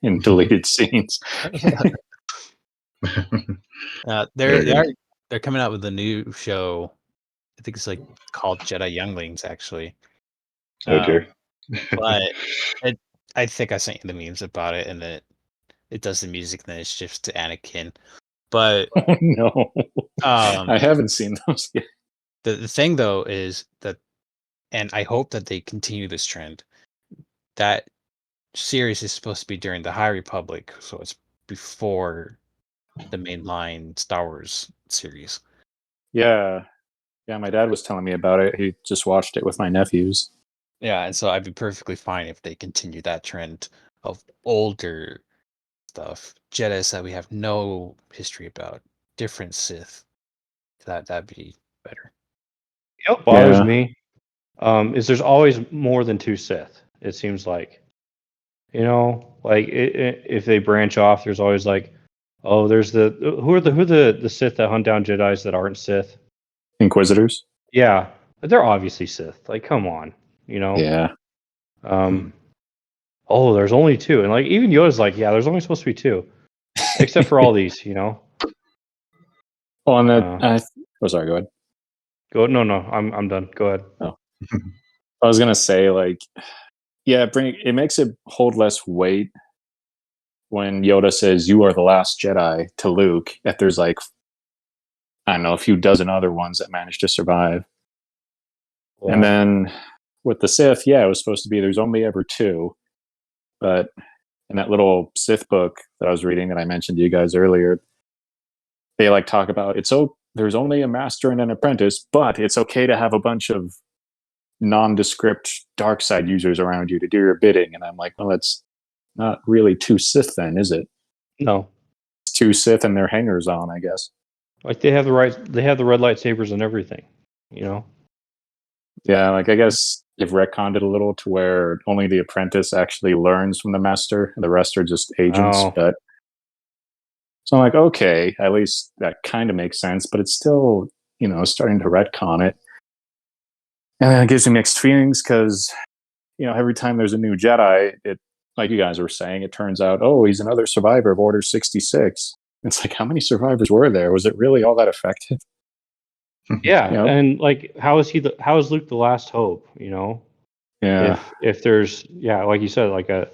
[SPEAKER 2] in deleted scenes.
[SPEAKER 3] They're coming out with a new show. I think it's like called Jedi Younglings, actually.
[SPEAKER 1] Oh dear.
[SPEAKER 3] But I think I sent you the memes about it, and then it does the music, and then it shifts to Anakin. But
[SPEAKER 2] Oh no. I haven't seen those yet.
[SPEAKER 3] the thing though is that, and I hope that they continue this trend. That series is supposed to be during the High Republic, so it's before the mainline Star Wars series.
[SPEAKER 2] Yeah. Yeah, my dad was telling me about it. He just watched it with my nephews.
[SPEAKER 3] Yeah, and so I'd be perfectly fine if they continue that trend of older stuff, Jedis that we have no history about, different Sith. That'd be better.
[SPEAKER 4] You know what bothers
[SPEAKER 2] Yeah.
[SPEAKER 4] me is there's always more than two Sith, it seems like. You know, like if they branch off, there's always like, oh, there's who are the Sith that hunt down Jedis that aren't Sith?
[SPEAKER 2] Inquisitors.
[SPEAKER 4] Yeah, but they're obviously Sith. Like, come on, you know.
[SPEAKER 2] Yeah.
[SPEAKER 4] Oh, there's only two, and like even Yoda's like, yeah, there's only supposed to be two, except for all these, you know.
[SPEAKER 2] Well, and that. Sorry. Go ahead.
[SPEAKER 4] Go. No, I'm done. Go ahead.
[SPEAKER 2] Oh. I was gonna say, like, yeah, it makes it hold less weight when Yoda says, "You are the last Jedi" to Luke. If there's like, I don't know, a few dozen other ones that managed to survive,
[SPEAKER 4] Yeah.
[SPEAKER 2] and then with the Sith, yeah, it was supposed to be there's only ever two, but in that little Sith book that I was reading that I mentioned to you guys earlier, they like talk about there's only a master and an apprentice, but it's okay to have a bunch of nondescript dark side users around you to do your bidding. And I'm like, well, that's not really two Sith then, is it?
[SPEAKER 4] No.
[SPEAKER 2] It's two Sith and their hangers on, I guess.
[SPEAKER 4] Like they have the red lightsabers and everything, you know.
[SPEAKER 2] Yeah, like I guess they've retconned it a little to where only the apprentice actually learns from the master, and the rest are just agents.
[SPEAKER 4] Oh.
[SPEAKER 2] But so I'm like, okay, at least that kind of makes sense, but it's still, starting to retcon it. And then it gives me mixed feelings because, every time there's a new Jedi, it, like you guys were saying, it turns out, oh, he's another survivor of Order 66. It's like, how many survivors were there? Was it really all that effective?
[SPEAKER 4] Yeah, and like, how is Luke the last hope? You know,
[SPEAKER 2] yeah.
[SPEAKER 4] If there's like you said, like a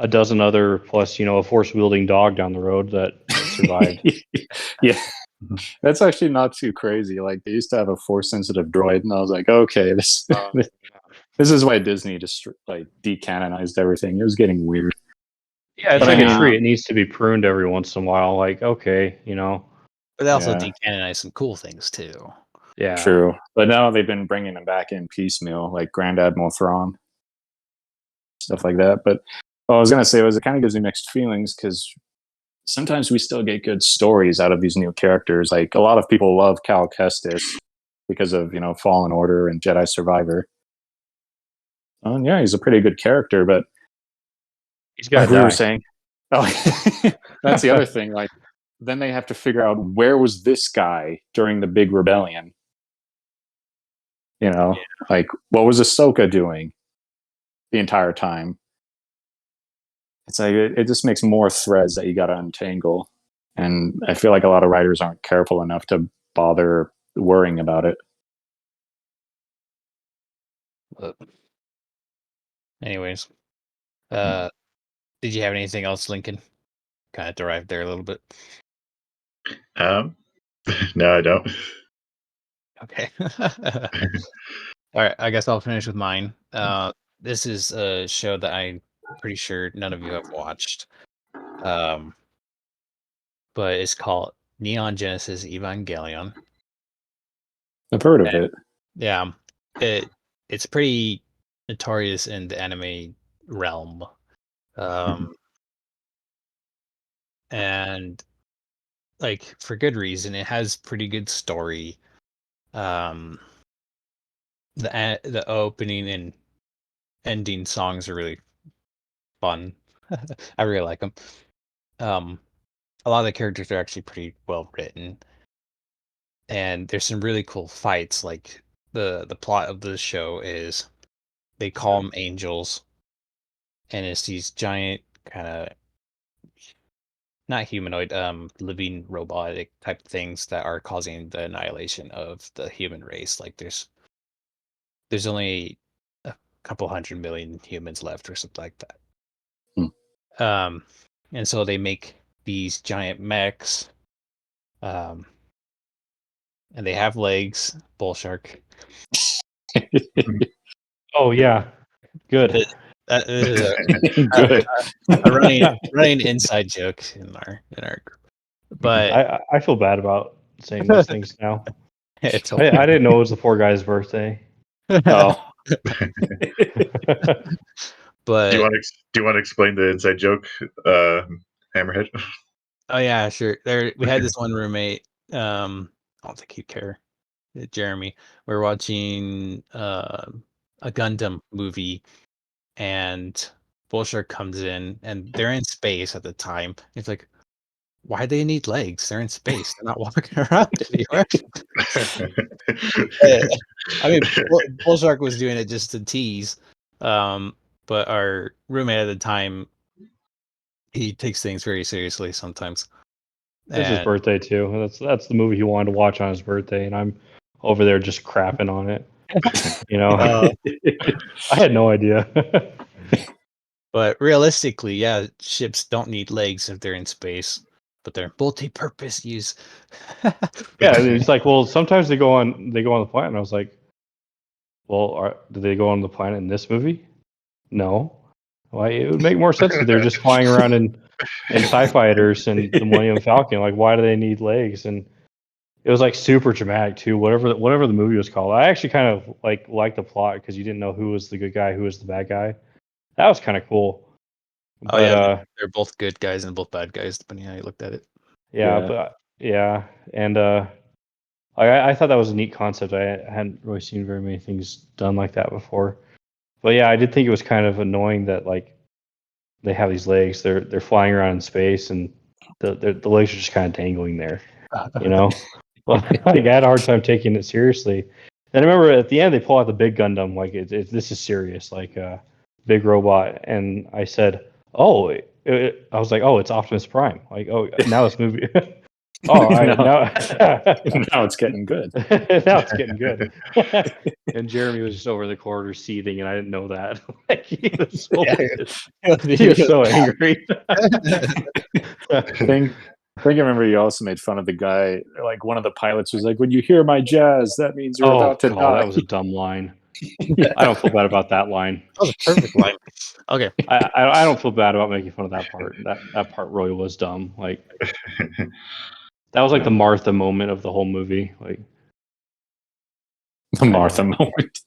[SPEAKER 4] dozen other plus a force wielding dog down the road that survived.
[SPEAKER 2] Yeah, that's actually not too crazy. Like they used to have a force sensitive droid, and I was like, okay, this is why Disney just like decanonized everything. It was getting weird.
[SPEAKER 4] Yeah, it's like a tree; it needs to be pruned every once in a while. Like, okay,
[SPEAKER 3] But they also decanonized some cool things too.
[SPEAKER 4] Yeah,
[SPEAKER 2] true. But now they've been bringing them back in piecemeal, like Grand Admiral Thrawn, stuff like that. But what I was gonna say was it kind of gives me mixed feelings because sometimes we still get good stories out of these new characters. Like a lot of people love Cal Kestis because of Fallen Order and Jedi Survivor. And yeah, he's a pretty good character, but
[SPEAKER 4] he's got.
[SPEAKER 2] Like we were saying, that's the other thing. Like then they have to figure out where was this guy during the big rebellion. Like what was Ahsoka doing the entire time? It's like it just makes more threads that you got to untangle, and I feel like a lot of writers aren't careful enough to bother worrying about it.
[SPEAKER 3] Anyways, did you have anything else, Lincoln? Kind of derived there a little bit.
[SPEAKER 1] No, I don't.
[SPEAKER 3] Okay. All right, I guess I'll finish with mine. This is a show that I'm pretty sure none of you have watched. But it's called Neon Genesis Evangelion.
[SPEAKER 2] I've heard of it.
[SPEAKER 3] Yeah. It's pretty notorious in the anime realm. And like for good reason. It has pretty good story. The opening and ending songs are really fun. I really like them. A lot of the characters are actually pretty well written, and there's some really cool fights. Like the plot of the show is they call them angels, and it's these giant kind of not humanoid, living robotic type things that are causing the annihilation of the human race. Like there's only a couple 100 million humans left or something like that. And so they make these giant mechs, and they have legs. Bull shark.
[SPEAKER 4] Oh yeah, good.
[SPEAKER 3] That is a running inside joke in our group. But
[SPEAKER 4] I feel bad about saying these things now.
[SPEAKER 3] It's
[SPEAKER 4] I didn't know it was the poor guy's birthday.
[SPEAKER 2] Oh.
[SPEAKER 3] But
[SPEAKER 1] do you want to explain the inside joke, Hammerhead?
[SPEAKER 3] Oh yeah, sure. We had this one roommate. I don't think he'd care. Jeremy. We're watching a Gundam movie, and Bullshark comes in, and they're in space at the time. It's like, why do they need legs? They're in space. They're not walking around anywhere. I mean, Bullshark was doing it just to tease. But our roommate at the time, he takes things very seriously sometimes.
[SPEAKER 4] It's his birthday too. That's the movie he wanted to watch on his birthday, and I'm over there just crapping on it. You know, I had no idea.
[SPEAKER 3] But realistically, yeah, ships don't need legs if they're in space, but they're multi-purpose use.
[SPEAKER 4] Yeah, it's like, well, sometimes they go on the planet, and I was like, well, do they go on the planet in this movie? No. Well, it would make more sense if they're just flying around in TIE fighters and the Millennium Falcon. Like, why do they need legs? And it was like super dramatic too. Whatever the movie was called, I actually kind of liked the plot because you didn't know who was the good guy, who was the bad guy. That was kind of cool.
[SPEAKER 3] Oh yeah, they're both good guys and both bad guys, depending on how you looked at it.
[SPEAKER 4] Yeah, and I thought that was a neat concept. I hadn't really seen very many things done like that before. But yeah, I did think it was kind of annoying that like they have these legs. They're flying around in space, and the legs are just kind of dangling there. You know, well, like, I had a hard time taking it seriously. And I remember at the end they pull out the big Gundam, like this is serious, like big robot. And I said, oh, I was like, oh, it's Optimus Prime. Like, oh, now this movie. Oh, now
[SPEAKER 2] it's getting good.
[SPEAKER 4] Now it's getting good. And Jeremy was just over in the corner seething, and I didn't know that. Like, he was so angry.
[SPEAKER 2] I think I remember you also made fun of the guy. Like one of the pilots was like, "When you hear my jazz, that means you're about to die."
[SPEAKER 4] That was a dumb line. I don't feel bad about that line.
[SPEAKER 3] That was a perfect line. Okay.
[SPEAKER 4] I don't feel bad about making fun of that part. That part really was dumb. Like that was like the Martha moment of the whole movie. Like
[SPEAKER 2] the Martha moment.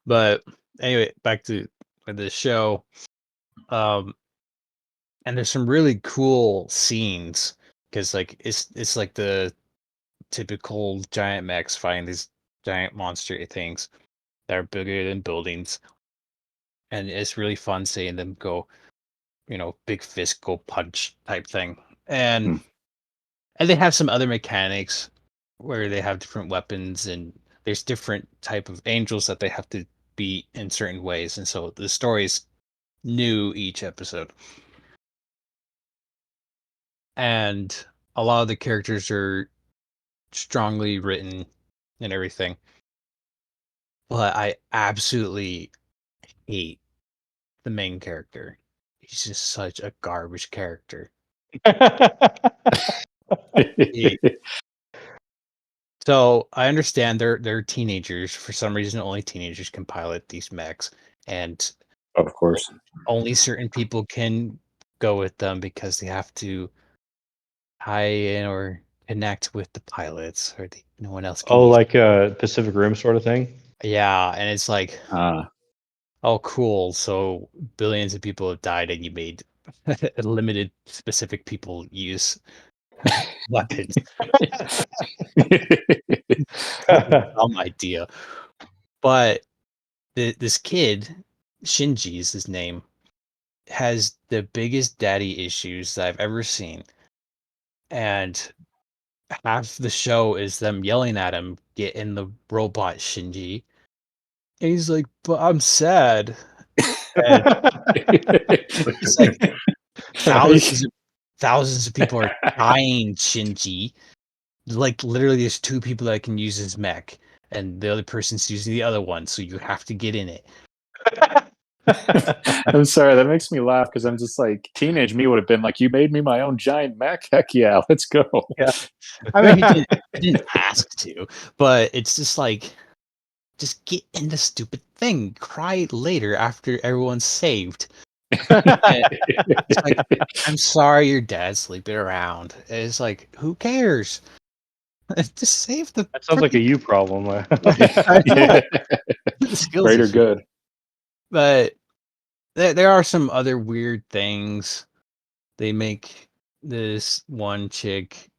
[SPEAKER 3] But anyway, back to the show. And there's some really cool scenes because like it's like the typical giant mechs fighting these giant monster things that are bigger than buildings, and it's really fun seeing them go, big fist go punch type thing, and they have some other mechanics where they have different weapons and there's different type of angels that they have to beat in certain ways, and so the story's new each episode. And a lot of the characters are strongly written and everything. But I absolutely hate the main character. He's just such a garbage character. So I understand they're teenagers. For some reason, only teenagers can pilot these mechs, and
[SPEAKER 2] of course,
[SPEAKER 3] only certain people can go with them because they have to tie in or connect with the pilots, or no one else can.
[SPEAKER 4] Oh, like a Pacific Rim sort of thing.
[SPEAKER 3] Yeah, and it's like, oh, cool. So billions of people have died, and you made limited specific people use weapons. Dumb idea. But this kid, Shinji is his name, has the biggest daddy issues that I've ever seen. And half the show is them yelling at him, "Get in the robot, Shinji." And he's like, "But I'm sad." And it's like thousands of people are dying, Shinji. Like literally, there's two people that can use his mech, and the other person's using the other one, so you have to get in it.
[SPEAKER 2] I'm sorry, that makes me laugh because I'm just like, teenage me would have been like, "You made me my own giant mech? Heck yeah, let's go."
[SPEAKER 3] Yeah, I mean, he didn't ask to, but it's just like, just get in the stupid thing. Cry later after everyone's saved. It's like, I'm sorry your dad's sleeping around. It's like, who cares? Just save the.
[SPEAKER 4] That sounds like a you problem.
[SPEAKER 2] Greater good.
[SPEAKER 3] But there are some other weird things. They make this one chick.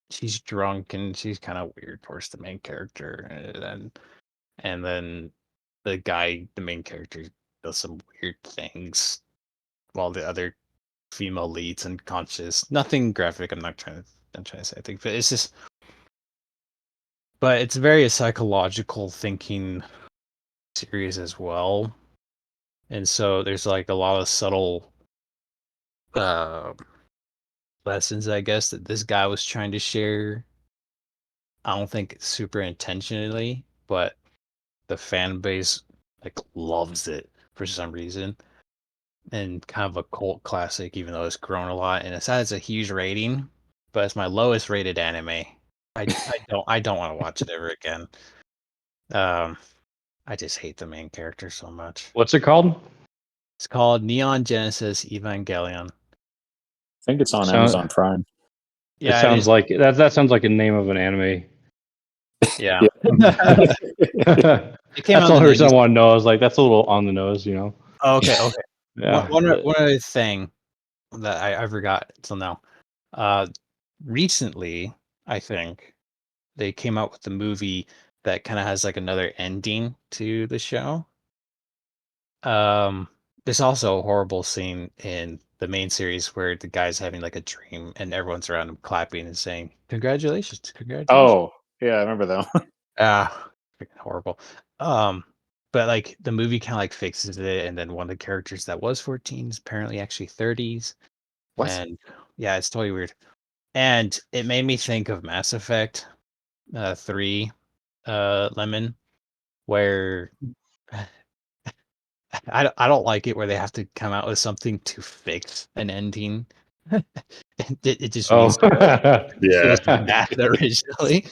[SPEAKER 3] She's drunk and she's kind of weird towards the main character, and then the main character, does some weird things while the other female leads and conscious. Nothing graphic. I'm trying to say anything, but it's just. But it's very a psychological thinking series as well, and so there's like a lot of subtle lessons, I guess, that this guy was trying to share. I don't think super intentionally, but the fan base like loves it for some reason, and kind of a cult classic, even though it's grown a lot. And it has a huge rating, but it's my lowest rated anime. I don't want to watch it ever again. I just hate the main character so much.
[SPEAKER 4] What's it called?
[SPEAKER 3] It's called Neon Genesis Evangelion.
[SPEAKER 2] I think it's on
[SPEAKER 4] Sound-
[SPEAKER 2] Amazon Prime.
[SPEAKER 3] Yeah,
[SPEAKER 4] it sounds like that sounds like a name of an anime.
[SPEAKER 3] Yeah. It came
[SPEAKER 4] That's
[SPEAKER 3] out
[SPEAKER 4] the
[SPEAKER 3] in
[SPEAKER 4] only
[SPEAKER 3] the
[SPEAKER 4] reason I
[SPEAKER 3] 90s.
[SPEAKER 4] want to know. I was like, that's a little on the nose, you know.
[SPEAKER 3] Oh, okay.
[SPEAKER 4] Yeah.
[SPEAKER 3] One other thing that I forgot till now. Recently, I think they came out with a movie that kind of has like another ending to the show. There's also a horrible scene in the main series where the guy's having like a dream and everyone's around him clapping and saying, "Congratulations, congratulations."
[SPEAKER 2] Oh, yeah, I remember that one.
[SPEAKER 3] Freaking horrible. But like the movie kind of like fixes it, and then one of the characters that was 14 is apparently actually 30s.
[SPEAKER 2] What?
[SPEAKER 3] And yeah, it's totally weird. And it made me think of Mass Effect 3 Lemon, where I don't like it where they have to come out with something to fix an ending. It just
[SPEAKER 4] Oh.
[SPEAKER 3] means it
[SPEAKER 1] Yeah.
[SPEAKER 3] was bad originally.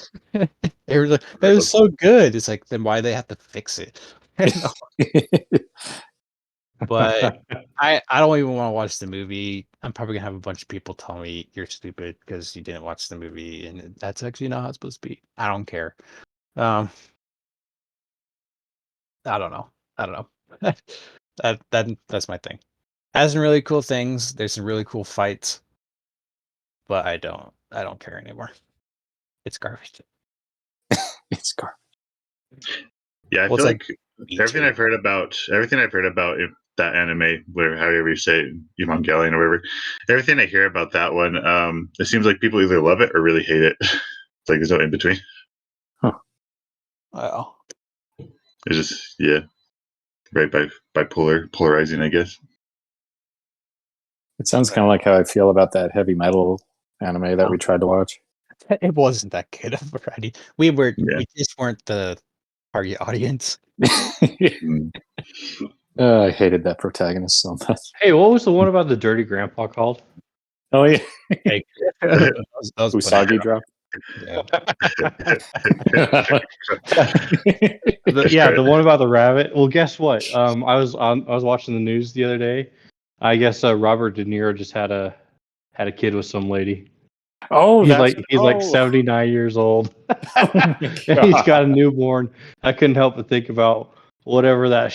[SPEAKER 3] It was so good. It's like, then why they have to fix it? But I don't even want to watch the movie. I'm probably gonna have a bunch of people tell me you're stupid because you didn't watch the movie, and that's actually not how it's supposed to be. I don't care. Um, I don't know. That's my thing. Has some really cool things. There's some really cool fights, but I don't care anymore. It's garbage.
[SPEAKER 2] It's garbage.
[SPEAKER 1] Yeah, I
[SPEAKER 3] Well,
[SPEAKER 1] feel
[SPEAKER 3] it's
[SPEAKER 1] like
[SPEAKER 3] Me
[SPEAKER 1] everything
[SPEAKER 3] too.
[SPEAKER 1] I've heard about that anime, where however you say it, Evangelion or whatever, everything I hear about that one, it seems like people either love it or really hate it. It's like there's no in between.
[SPEAKER 3] Wow.
[SPEAKER 1] It's just very polarizing, I guess.
[SPEAKER 2] It sounds kind of like how I feel about that heavy metal anime that we tried to watch.
[SPEAKER 3] It wasn't that good already. We just weren't the target audience.
[SPEAKER 1] Mm.
[SPEAKER 2] I hated that protagonist so much.
[SPEAKER 4] Hey, what was the one about the dirty grandpa called?
[SPEAKER 2] Oh yeah,
[SPEAKER 3] Like, that was
[SPEAKER 2] Usagi drop.
[SPEAKER 3] Yeah.
[SPEAKER 4] The one about the rabbit. Well, guess what? I was watching the news the other day. I guess Robert De Niro just had a kid with some lady.
[SPEAKER 2] Oh,
[SPEAKER 4] He's like 79 years old. He's got a newborn. I couldn't help but think about whatever that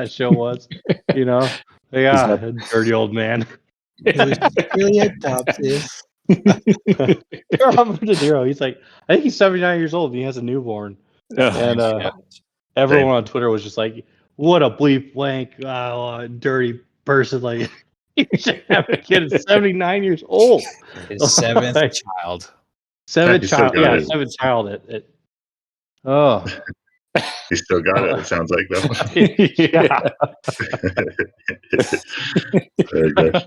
[SPEAKER 4] show was. You know, yeah, a dirty old man.
[SPEAKER 3] He was really adoptive.
[SPEAKER 4] Robert De Niro. He's like, I think he's 79 years old and he has a newborn. And everyone on Twitter was just like, "What a bleep blank, dirty person!" Like, you should have a kid at 79 years old.
[SPEAKER 3] His seventh child.
[SPEAKER 1] He's still got it.
[SPEAKER 4] Seventh child. At oh,
[SPEAKER 1] He still got it. It sounds like though.
[SPEAKER 4] yeah.
[SPEAKER 1] Oh, gosh.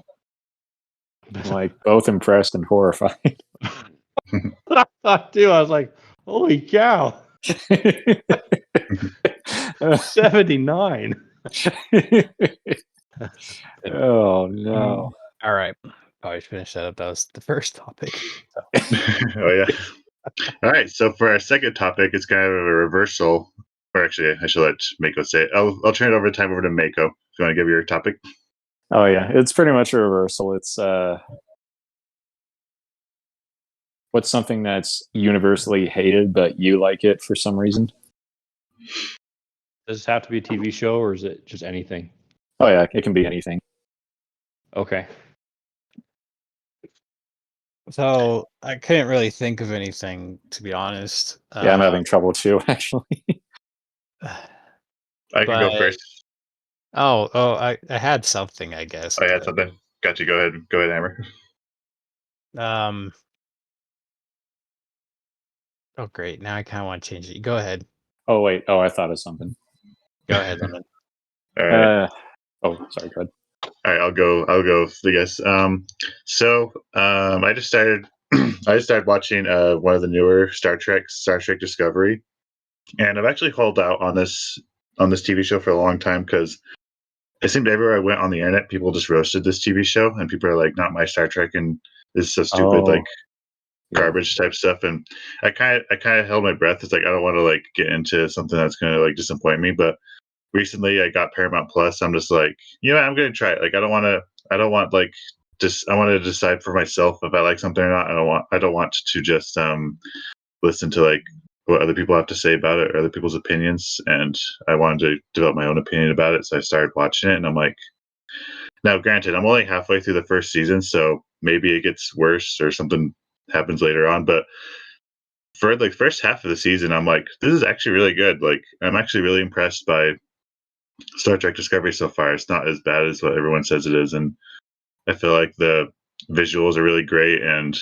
[SPEAKER 2] Like both impressed and horrified.
[SPEAKER 4] I thought too. I was like, "Holy cow, 79!"
[SPEAKER 2] Oh no.
[SPEAKER 3] All right. Probably finish that up. That was the first topic.
[SPEAKER 1] Oh yeah. All right. So for our second topic, it's kind of a reversal. Or actually, I should let Mako say it. I'll turn it over to Mako. If you want to give your topic.
[SPEAKER 2] Oh yeah, it's pretty much a reversal. It's what's something that's universally hated, but you like it for some reason?
[SPEAKER 4] Does this have to be a TV show or is it just anything?
[SPEAKER 2] Oh yeah, it can be anything.
[SPEAKER 4] Okay.
[SPEAKER 3] So I couldn't really think of anything, to be honest.
[SPEAKER 2] Yeah, I'm having trouble too, actually.
[SPEAKER 1] I can go first.
[SPEAKER 3] I had something, I guess.
[SPEAKER 1] I had
[SPEAKER 3] but-
[SPEAKER 1] something. Got you. Go ahead, Amber.
[SPEAKER 3] Oh, great. Now I kind of want to change it. Go ahead.
[SPEAKER 2] Oh wait. Oh, I thought of something.
[SPEAKER 3] Go ahead, Lemon.
[SPEAKER 1] All right.
[SPEAKER 2] Oh, sorry. Go ahead.
[SPEAKER 1] All right, I'll go. I guess. I just started. I just started watching one of the newer Star Trek Discovery, and I've actually called out on this TV show for a long time because it seemed everywhere I went on the internet, people just roasted this TV show, and people are like, "Not my Star Trek," and this is so stupid,
[SPEAKER 2] Oh,
[SPEAKER 1] like
[SPEAKER 2] yeah.
[SPEAKER 1] garbage type stuff. And I kind of held my breath. It's like I don't want to like get into something that's going to like disappoint me, but recently I got Paramount Plus. I'm just like, I'm going to try it. Like, I don't want like, just, I want to decide for myself if I like something or not. I don't want to just, listen to like what other people have to say about it or other people's opinions. And I wanted to develop my own opinion about it. So I started watching it and I'm like, now granted, I'm only halfway through the first season. So maybe it gets worse or something happens later on. But for like first half of the season, I'm like, this is actually really good. Like, I'm actually really impressed by Star Trek Discovery so far. It's not as bad as what everyone says it is, and I feel like the visuals are really great and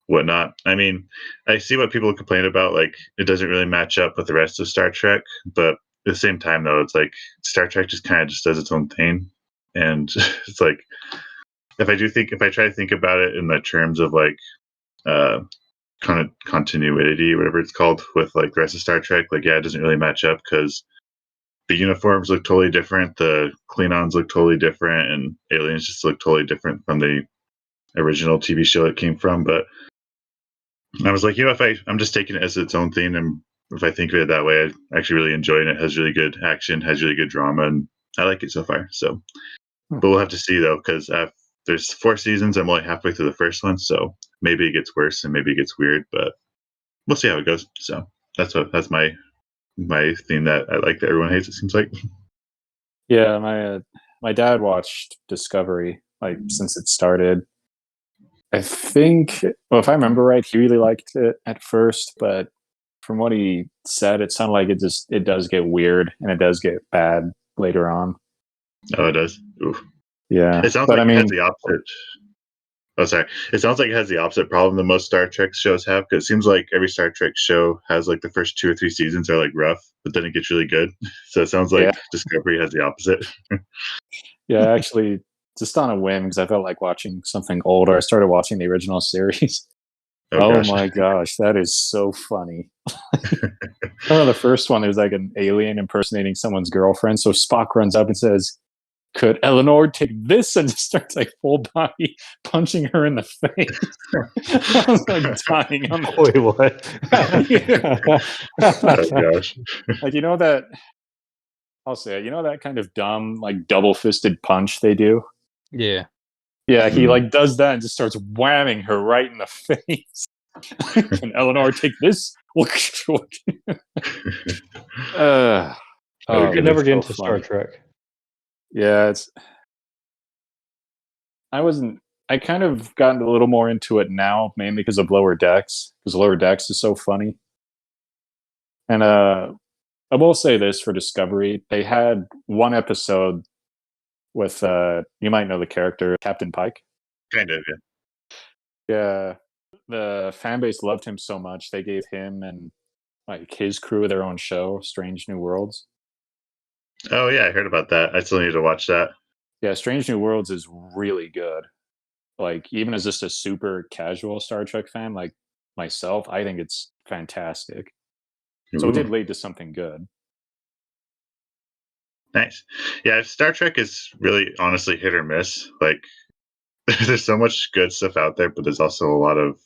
[SPEAKER 1] whatnot. I mean, I see what people complain about, like it doesn't really match up with the rest of Star Trek, but at the same time, though, it's like Star Trek just kind of just does its own thing, and it's like if I try to think about it in the terms of like uh kind of continuity, whatever it's called, with like the rest of Star Trek, like it doesn't really match up because the uniforms look totally different. The Klingons look totally different, and aliens just look totally different from the original TV show it came from. But I was like, I'm just taking it as its own thing, and if I think of it that way, I actually really enjoy it. It has really good action, has really good drama, and I like it so far. So, but we'll have to see though, because there's 4 seasons. I'm only halfway through the first one, so maybe it gets worse and maybe it gets weird, but we'll see how it goes. So that's my theme that I like that everyone hates. It seems like.
[SPEAKER 2] Yeah, my dad watched Discovery like since it started. I think, well, if I remember right, he really liked it at first, but from what he said, it sounded like it does get weird and it does get bad later on.
[SPEAKER 1] Oh, it does. Oof.
[SPEAKER 2] Yeah,
[SPEAKER 1] It sounds
[SPEAKER 2] but
[SPEAKER 1] like
[SPEAKER 2] I
[SPEAKER 1] it has
[SPEAKER 2] mean,
[SPEAKER 1] the opposite. Oh, sorry. It sounds like it has the opposite problem than most Star Trek shows have, because it seems like every Star Trek show has like the first 2 or 3 seasons are like rough, but then it gets really good. So it sounds
[SPEAKER 2] yeah,
[SPEAKER 1] like Discovery has the opposite.
[SPEAKER 2] yeah. Actually, just on a whim because I felt like watching something older. I started watching the original series.
[SPEAKER 1] Oh
[SPEAKER 2] Oh
[SPEAKER 1] gosh.
[SPEAKER 2] my gosh, that is so funny. Remember the first one? There's like an alien impersonating someone's girlfriend. So Spock runs up and says, "Could Eleanor take this?" And just starts like full body punching her in the face. I was like dying on that.
[SPEAKER 4] Wait,
[SPEAKER 1] Oh gosh.
[SPEAKER 2] Like that. I'll say it. That kind of dumb like double fisted punch they do.
[SPEAKER 3] Yeah.
[SPEAKER 2] Yeah, he like does that and just starts whamming her right in the face. Can Eleanor take this?
[SPEAKER 1] Oh,
[SPEAKER 4] I could never
[SPEAKER 1] goodness.
[SPEAKER 4] get
[SPEAKER 2] so
[SPEAKER 4] into Star
[SPEAKER 2] funny.
[SPEAKER 4] Trek.
[SPEAKER 2] Yeah, I kind of gotten a little more into it now, mainly because of Lower Decks, because Lower Decks is so funny. And I will say this for Discovery, they had one episode with you might know the character Captain Pike.
[SPEAKER 1] Kind of, yeah.
[SPEAKER 2] Yeah, the fan base loved him so much they gave him and like his crew their own show, Strange New Worlds.
[SPEAKER 1] Oh yeah, I heard about that. I still need to watch that.
[SPEAKER 2] Yeah, Strange New Worlds is really good. Like even as just a super casual Star Trek fan like myself, I think it's fantastic. So it did
[SPEAKER 1] Ooh,
[SPEAKER 2] lead to something good.
[SPEAKER 1] nice. Yeah, Star Trek is really honestly hit or miss. Like there's so much good stuff out there, but there's also a lot of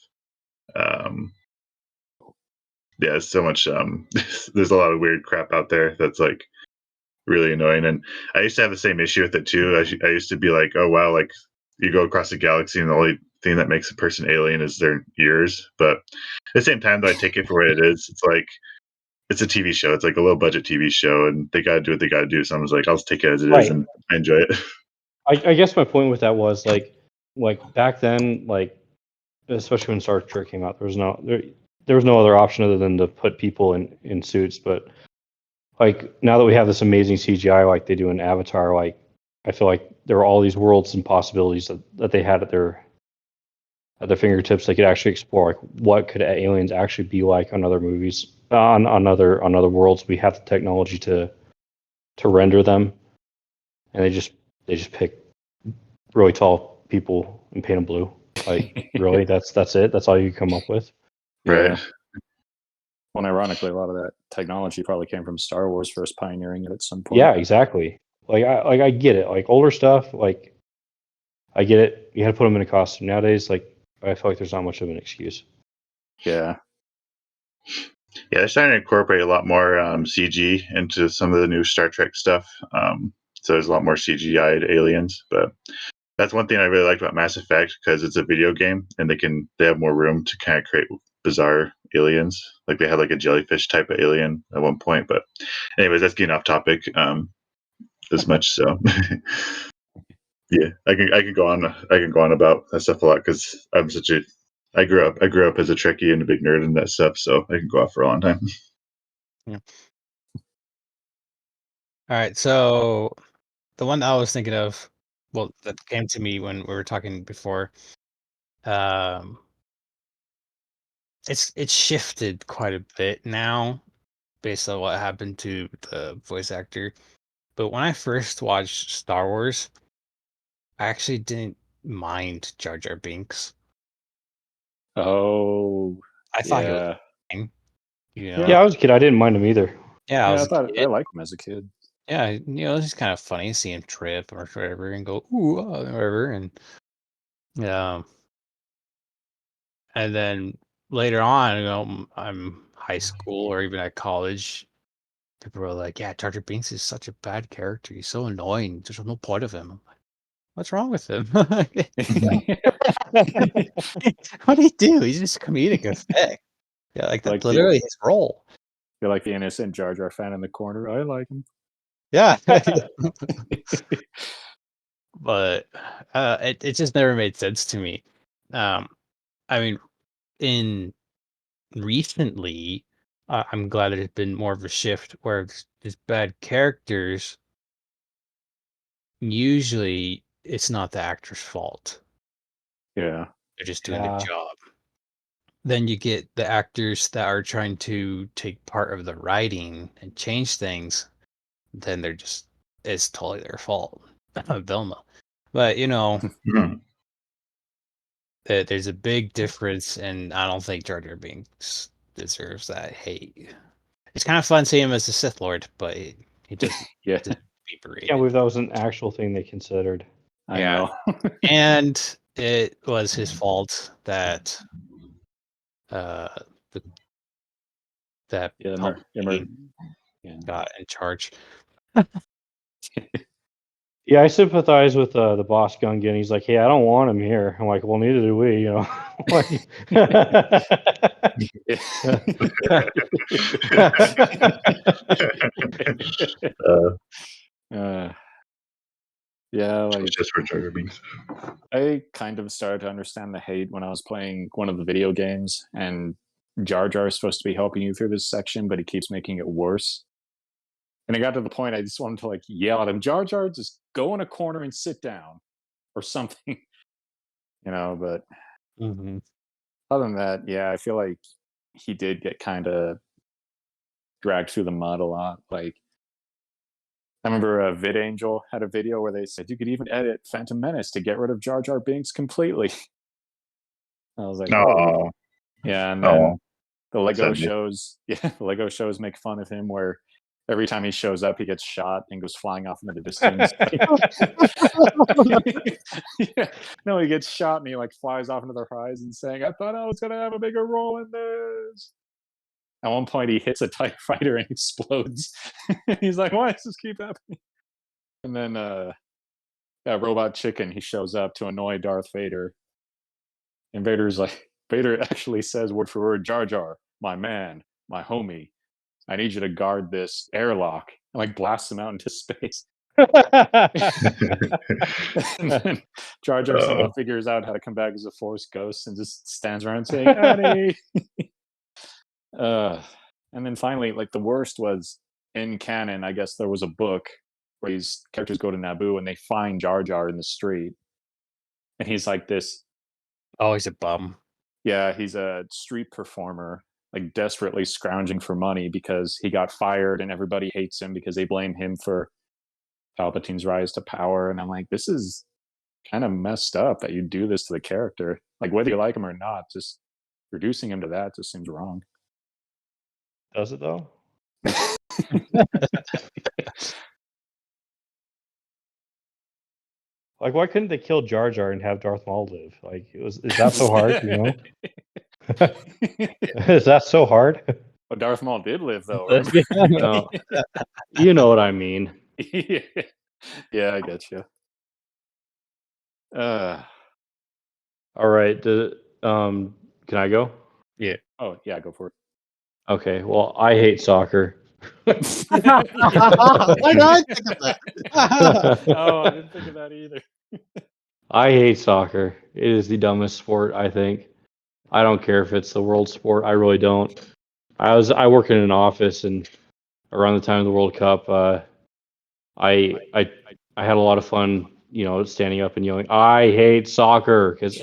[SPEAKER 1] um yeah, so much there's a lot of weird crap out there that's like really annoying. And I used to have the same issue with it too. I used to be like, oh wow, like you go across the galaxy and the only thing that makes a person alien is their ears. But at the same time, though, I take it for what it is. It's like it's a TV show. It's like a low budget TV show, and they got to do what they got to do. So I was like, I'll just take it as it is,
[SPEAKER 4] Right.
[SPEAKER 1] and I enjoy it.
[SPEAKER 4] I guess my point with that was like back then, like especially when Star Trek came out, there was no other option other than to put people in suits. But like now that we have this amazing CGI like they do in Avatar, like I feel like there were all these worlds and possibilities that they had at their fingertips. They could actually explore like what could aliens actually be like on other movies, on other worlds. We have the technology to render them, and they just pick really tall people and paint them blue. Like really, that's it. That's all you come up with.
[SPEAKER 1] Right.
[SPEAKER 2] Well, ironically, a lot of that technology probably came from Star Wars first pioneering it at some point.
[SPEAKER 4] Yeah, exactly. Like I get it. Like older stuff, like I get it. You had to put them in a costume. Nowadays, like I feel like there's not much of an excuse.
[SPEAKER 2] Yeah.
[SPEAKER 1] Yeah, they're starting to incorporate a lot more CG into some of the new Star Trek stuff. So there's a lot more CGI'd aliens, but that's one thing I really liked about Mass Effect because it's a video game and they have more room to kind of create bizarre aliens. Like they had like a jellyfish type of alien at one point. But anyways, that's getting off topic as much. So yeah, I can go on about that stuff a lot because I grew up as a Trekkie and a big nerd in that stuff, so I can go off for a long time.
[SPEAKER 3] Yeah. All right, so the one that I was thinking of, well, that came to me when we were talking before, it's shifted quite a bit now based on what happened to the voice actor. But when I first watched Star Wars, I actually didn't mind Jar Jar Binks.
[SPEAKER 2] Oh,
[SPEAKER 3] I thought he was
[SPEAKER 2] yeah.
[SPEAKER 3] fine,
[SPEAKER 4] Yeah, I was a kid. I didn't mind him either.
[SPEAKER 3] Yeah, I
[SPEAKER 2] Yeah,
[SPEAKER 3] was
[SPEAKER 2] I
[SPEAKER 3] a
[SPEAKER 2] thought I
[SPEAKER 3] kid.
[SPEAKER 2] liked him as a kid.
[SPEAKER 3] Yeah, it's just kind of funny seeing him trip or whatever and go ooh whatever, and and then later on, I'm high school or even at college. People were like, "Yeah, Jar Jar Binks is such a bad character. He's so annoying. There's no point of him." I'm like, "What's wrong with him? What did he do? He's just comedic effect. Yeah, like that's
[SPEAKER 2] Like
[SPEAKER 3] literally his role."
[SPEAKER 2] You're like the innocent Jar Jar fan in the corner. I like him.
[SPEAKER 3] Yeah, but it just never made sense to me. I mean, in recently, I'm glad there's been more of a shift where there's bad characters. Usually, it's not the actor's fault.
[SPEAKER 2] Yeah.
[SPEAKER 3] They're just doing their
[SPEAKER 4] Yeah.
[SPEAKER 3] job. Then you get the actors that are trying to take part of the writing and change things. Then it's totally their fault. Vilma. But there's a big difference, and I don't think Jar Jar Binks deserves that hate. It's kind of fun seeing him as a Sith Lord, but he doesn't
[SPEAKER 2] Yeah.
[SPEAKER 3] be
[SPEAKER 4] I can't
[SPEAKER 3] berated.
[SPEAKER 4] believe that was an actual thing they considered.
[SPEAKER 2] I
[SPEAKER 3] Yeah.
[SPEAKER 2] know.
[SPEAKER 3] And it was his fault that the that
[SPEAKER 2] Yeah,
[SPEAKER 3] Palpatine
[SPEAKER 2] yeah.
[SPEAKER 3] got in charge.
[SPEAKER 4] Yeah, I sympathize with the boss Gungan. He's like, "Hey, I don't want him here." I'm like, "Well, neither do we," you know. Like-
[SPEAKER 2] Yeah, like
[SPEAKER 1] It's just for Jar Jar Binks.
[SPEAKER 2] I kind of started to understand the hate when I was playing one of the video games, and Jar Jar is supposed to be helping you through this section, but he keeps making it worse. And it got to the point I just wanted to like yell at him, Jar Jar, just go in a corner and sit down or something, but
[SPEAKER 3] Mm-hmm.
[SPEAKER 2] other than that, yeah, I feel like he did get kind of dragged through the mud a lot. Like, I remember VidAngel had a video where they said you could even edit Phantom Menace to get rid of Jar Jar Binks completely. I was like, oh. Yeah, and then the Lego shows, the Lego shows make fun of him where every time he shows up, he gets shot and goes flying off into the distance. Yeah. No, he gets shot and he like flies off into the horizon saying, I thought I was going to have a bigger role in this. At one point, he hits a TIE fighter and explodes. He's like, why does this keep happening? And then Robot Chicken, he shows up to annoy Darth Vader. And Vader actually says word for word, Jar Jar, my man, my homie, I need you to guard this airlock. And like blasts him out into space. And then Jar Jar somehow figures out how to come back as a Force ghost and just stands around saying, Addy. And then finally, like the worst was in canon, I guess there was a book where these characters go to Naboo and they find Jar Jar in the street, and he's like this.
[SPEAKER 3] Oh, he's a bum.
[SPEAKER 2] Yeah, he's a street performer, like desperately scrounging for money because he got fired, and everybody hates him because they blame him for Palpatine's rise to power. And I'm like, this is kind of messed up that you do this to the character. Like, whether you like him or not, just reducing him to that just seems wrong.
[SPEAKER 4] Does it though? Like, why couldn't they kill Jar Jar and have Darth Maul live? Like, is that so hard? You know, is that so hard?
[SPEAKER 2] Well, Darth Maul did live, though.
[SPEAKER 4] No, you know what I mean.
[SPEAKER 2] Yeah, I get you.
[SPEAKER 4] All right. Can I go?
[SPEAKER 3] Yeah.
[SPEAKER 2] Oh, yeah, go for it.
[SPEAKER 4] Okay. Well, I hate soccer.
[SPEAKER 3] Why did I think of that?
[SPEAKER 2] Oh, I didn't think of that either.
[SPEAKER 4] I hate soccer. It is the dumbest sport, I think. I don't care if it's the world sport. I really don't. I work in an office, and around the time of the World Cup, I had a lot of fun, you know, standing up and yelling, "I hate soccer," because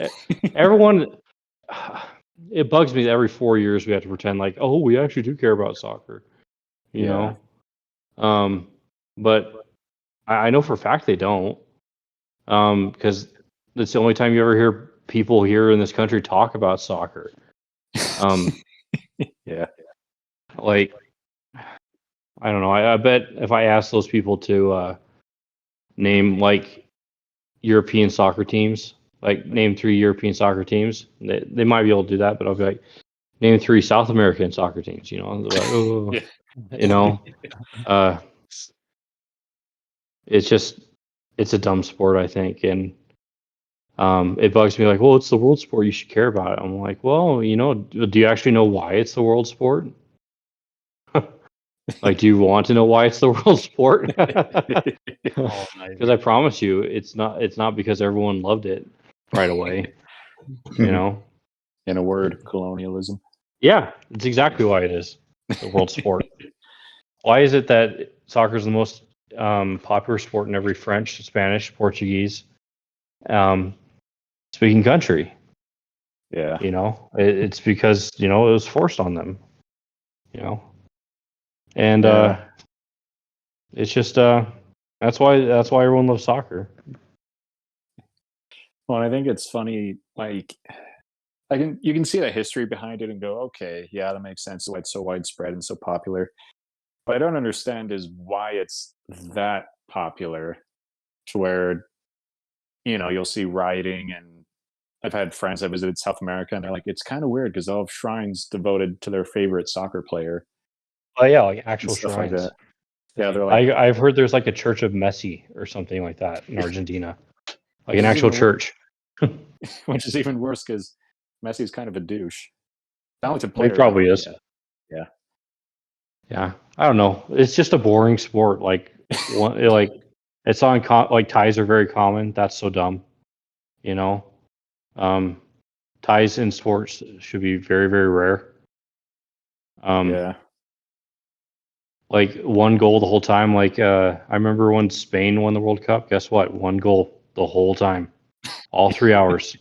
[SPEAKER 4] everyone. It bugs me that every 4 years we have to pretend like, oh, we actually do care about soccer, you know. But I know for a fact they don't, because that's the only time you ever hear people here in this country talk about soccer.
[SPEAKER 2] Yeah.
[SPEAKER 4] Like, I don't know. I bet if I asked those people to name like European soccer teams, like name 3 European soccer teams, they might be able to do that. But I'll be like, name 3 South American soccer teams. You know, like, oh,
[SPEAKER 2] Yeah.
[SPEAKER 4] you know, it's a dumb sport, I think, and it bugs me. Like, well, it's the world sport. You should care about it. I'm like, well, you know, do you actually know why it's the world sport? Like, do you want to know why it's the world sport? Because I promise you, it's not because everyone loved it right away. You know,
[SPEAKER 2] In a word, colonialism.
[SPEAKER 4] yeah, it's exactly why it is the world sport. Why is it that soccer is the most popular sport in every French, Spanish, Portuguese speaking country?
[SPEAKER 2] Yeah.
[SPEAKER 4] You know, it's because, you know, it was forced on them. You know, and it's just that's why everyone loves soccer.
[SPEAKER 2] Well, I think it's funny. Like, you can see the history behind it and go, okay, yeah, that makes sense. Why it's so widespread and so popular. What I don't understand is why it's that popular, to where, you know, you'll see rioting. And I've had friends that visited South America, and they're like, it's kind of weird because they'll have shrines devoted to their favorite soccer player.
[SPEAKER 4] Oh yeah, like
[SPEAKER 2] And
[SPEAKER 4] actual
[SPEAKER 2] stuff
[SPEAKER 4] shrines.
[SPEAKER 2] like that. Yeah, they're like,
[SPEAKER 4] I've heard there's like a church of Messi or something like that in Argentina, like an
[SPEAKER 2] This is
[SPEAKER 4] actual
[SPEAKER 2] even wor-
[SPEAKER 4] church.
[SPEAKER 2] which is even worse because Messi's kind of a douche. Talented
[SPEAKER 4] Well, he
[SPEAKER 2] player,
[SPEAKER 4] probably
[SPEAKER 2] though.
[SPEAKER 4] is.
[SPEAKER 2] Yeah.
[SPEAKER 4] Yeah, I don't know. It's just a boring sport. Like like it's on like ties are very common. That's so dumb. You know, ties in sports should be very, very rare.
[SPEAKER 2] Yeah.
[SPEAKER 4] Like one goal the whole time. Like I remember when Spain won the World Cup. Guess what? One goal the whole time, all 3 hours,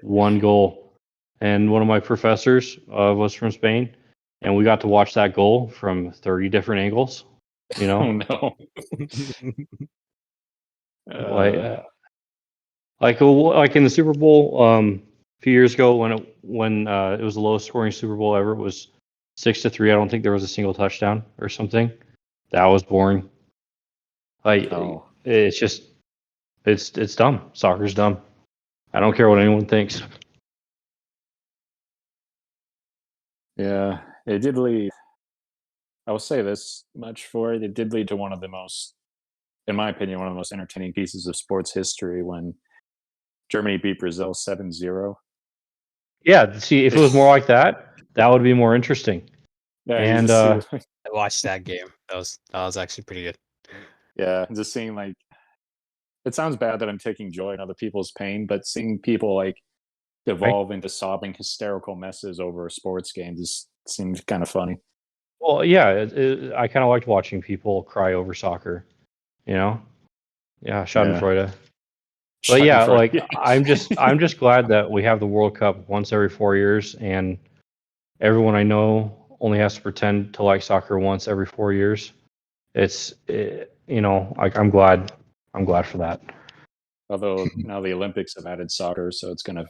[SPEAKER 4] one goal. And one of my professors was from Spain, and we got to watch that goal from 30 different angles. You know,
[SPEAKER 2] Oh no.
[SPEAKER 4] like in the Super Bowl a few years ago when it was the lowest scoring Super Bowl ever. It was 6-3. I don't think there was a single touchdown or something. That was boring. Like
[SPEAKER 2] Oh.
[SPEAKER 4] it's just it's dumb. Soccer's dumb. I don't care what anyone thinks.
[SPEAKER 2] Yeah, it did lead. I will say this much for it. It did lead to one of the most, in my opinion, one of the most entertaining pieces of sports history when Germany beat Brazil 7-0.
[SPEAKER 4] Yeah, see, if it was more like that, that would be more interesting.
[SPEAKER 2] Yeah,
[SPEAKER 4] And
[SPEAKER 3] I watched that game. That was actually pretty good.
[SPEAKER 2] yeah, just seeing, like, it sounds bad that I'm taking joy in other people's pain, but seeing people like devolve into sobbing hysterical messes over a sports game just seems kind of funny.
[SPEAKER 4] well, yeah, I kind of liked watching people cry over soccer. You know? Yeah, Schadenfreude.
[SPEAKER 2] Yeah.
[SPEAKER 4] But yeah,
[SPEAKER 2] Schadenfreude,
[SPEAKER 4] like
[SPEAKER 2] yeah.
[SPEAKER 4] I'm just glad that we have the World Cup once every 4 years, and everyone I know only has to pretend to like soccer once every 4 years. Like I'm glad for that.
[SPEAKER 2] Although now the Olympics have added soccer, so it's gonna.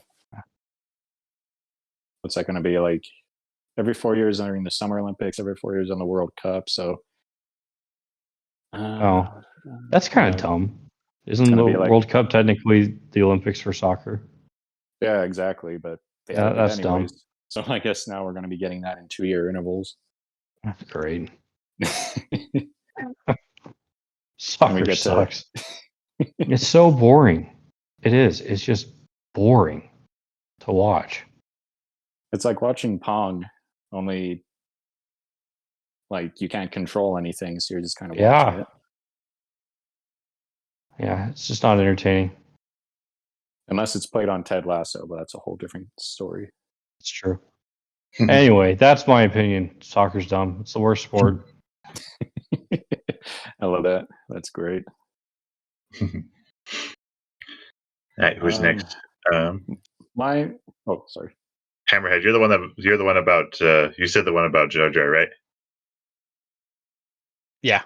[SPEAKER 2] What's that gonna be like? Every 4 years during the Summer Olympics, every 4 years on the World Cup. So.
[SPEAKER 4] Oh, that's kind of dumb. Isn't
[SPEAKER 2] gonna
[SPEAKER 4] the
[SPEAKER 2] be like-
[SPEAKER 4] World Cup technically the Olympics for soccer?
[SPEAKER 2] Yeah, exactly. But they
[SPEAKER 4] Yeah,
[SPEAKER 2] added it
[SPEAKER 4] that's
[SPEAKER 2] anyways.
[SPEAKER 4] dumb.
[SPEAKER 2] So I guess now we're going to be getting that in 2-year intervals.
[SPEAKER 4] That's great.
[SPEAKER 2] And
[SPEAKER 4] Soccer
[SPEAKER 2] we get
[SPEAKER 4] sucks. It's so boring. It is. It's just boring to watch.
[SPEAKER 2] It's like watching Pong, only like you can't control anything, so you're just kind of watching it.
[SPEAKER 4] Yeah, it's just not entertaining.
[SPEAKER 2] Unless it's played on Ted Lasso, but that's a whole different story.
[SPEAKER 4] It's true. Anyway, that's my opinion. Soccer's dumb. It's the worst sport.
[SPEAKER 2] I love that. That's great.
[SPEAKER 1] All right, who's next?
[SPEAKER 2] Oh, sorry.
[SPEAKER 1] Hammerhead, you're the one about you said the one about JoJo, right?
[SPEAKER 3] Yeah.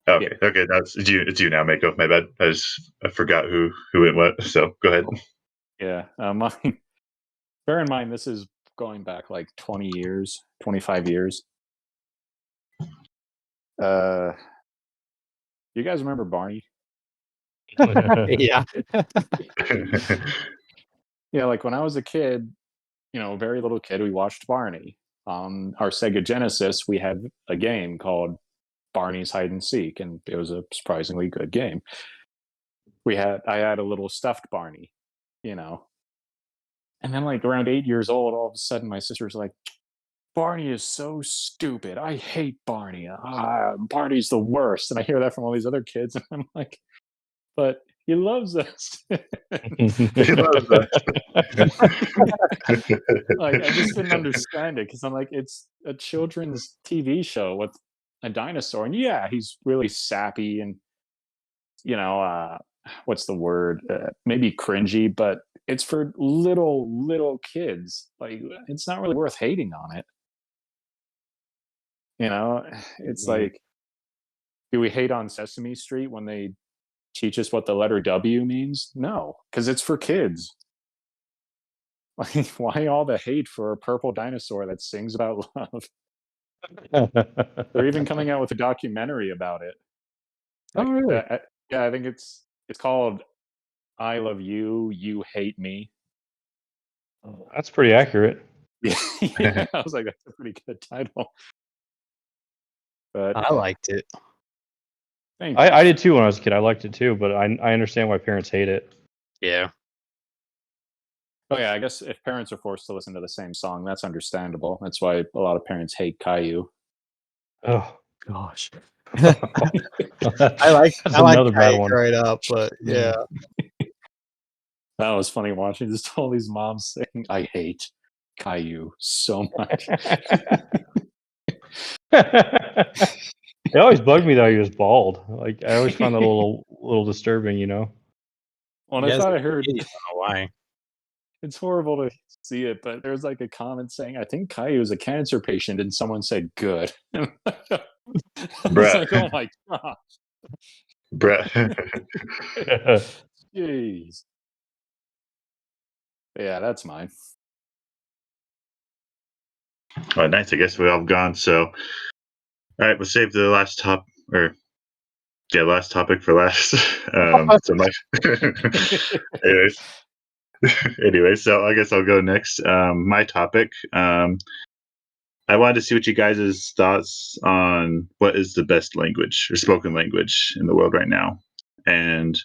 [SPEAKER 1] Okay, okay, it's you now, Mako. My bad. I forgot who it was. So go ahead.
[SPEAKER 2] Yeah, mine. Bear in mind, this is going back like 20 years, 25 years. You guys remember Barney?
[SPEAKER 3] Yeah.
[SPEAKER 2] Yeah, like when I was a kid, very little kid, we watched Barney. On our Sega Genesis, we had a game called Barney's Hide and Seek, and it was a surprisingly good game. I had a little stuffed Barney, and then like around 8 years old, all of a sudden my sister's like, Barney is so stupid. I hate Barney. Barney's the worst. And I hear that from all these other kids, and I'm like, but he loves us.
[SPEAKER 1] He loves us.
[SPEAKER 2] Like I just didn't understand it because I'm like, it's a children's TV show with a dinosaur, and yeah, he's really sappy and what's the word? Maybe cringy, but it's for little kids. Like it's not really worth hating on it. It's like, do we hate on Sesame Street when they teach us what the letter W means? No, because it's for kids. Like, why all the hate for a purple dinosaur that sings about love? They're even coming out with a documentary about it.
[SPEAKER 3] Oh, really?
[SPEAKER 2] Yeah, I think it's called "I Love You, You Hate Me."
[SPEAKER 4] That's pretty accurate.
[SPEAKER 2] Yeah, I was like, that's a pretty good title. But
[SPEAKER 3] I liked it.
[SPEAKER 4] I did too when I was a kid. I liked it too, but I understand why parents hate it.
[SPEAKER 3] Yeah.
[SPEAKER 2] Oh yeah, I guess if parents are forced to listen to the same song, that's understandable. That's why a lot of parents hate Caillou.
[SPEAKER 4] Oh
[SPEAKER 3] Gosh.
[SPEAKER 4] that's
[SPEAKER 3] I like
[SPEAKER 4] another bad one.
[SPEAKER 3] right up, but yeah.
[SPEAKER 2] That was funny watching just all these moms saying, "I hate Caillou so much."
[SPEAKER 4] It always bugged me that he was bald. Like I always found that a little disturbing, you know.
[SPEAKER 2] Well, I thought I heard.
[SPEAKER 3] I don't know why.
[SPEAKER 2] It's horrible to see it, but there's like a comment saying, "I think Caillou is a cancer patient," and someone said, "Good." I was like, "Oh my god,
[SPEAKER 1] Brett.
[SPEAKER 2] jeez." Yeah, that's mine.
[SPEAKER 1] Well, nice. I guess we all gone. So, all right, we'll save the last last topic for last. So my, anyways, so I guess I'll go next. My topic. I wanted to see what you guys' thoughts on what is the best language or spoken language in the world right now, and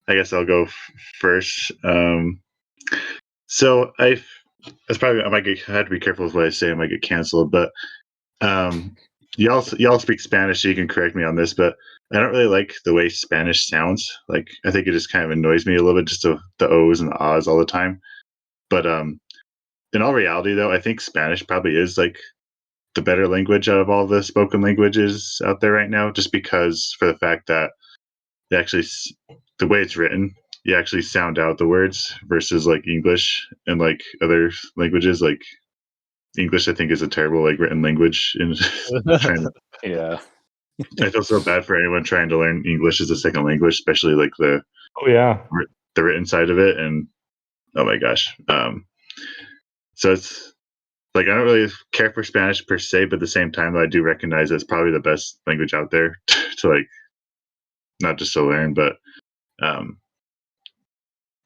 [SPEAKER 1] I guess I'll go first. So I might I have to be careful with what I say. I might get canceled, but y'all speak Spanish, so you can correct me on this. But I don't really like the way Spanish sounds. Like I think it just kind of annoys me a little bit, just the O's and the ahs all the time. But in all reality, though, I think Spanish probably is like the better language out of all the spoken languages out there right now, just because for the fact that they actually the way it's written, you actually sound out the words versus like English and like other languages. Like English, I think is a terrible like written language. And trying to,
[SPEAKER 2] Yeah.
[SPEAKER 1] I feel so bad for anyone trying to learn English as a second language, especially like the written side of it. And oh my gosh, so it's like I don't really care for Spanish per se, but at the same time, I do recognize it's probably the best language out there to like not just to learn, but um,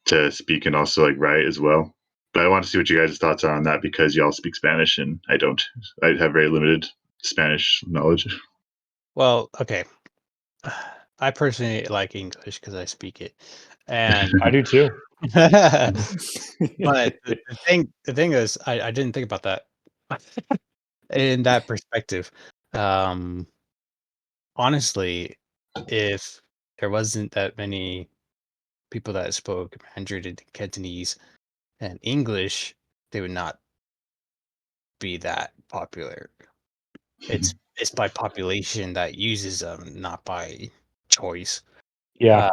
[SPEAKER 1] to speak and also like write as well. But I want to see what you guys' thoughts are on that because y'all speak Spanish and I don't. I have very limited Spanish knowledge.
[SPEAKER 3] Well, okay. I personally like English because I speak it, and
[SPEAKER 4] I do too.
[SPEAKER 3] but the thing is, I didn't think about that in that perspective. Honestly, if there wasn't that many people that spoke Mandarin and Cantonese and English, they would not be that popular. It's by population that uses them, not by choice.
[SPEAKER 4] Yeah.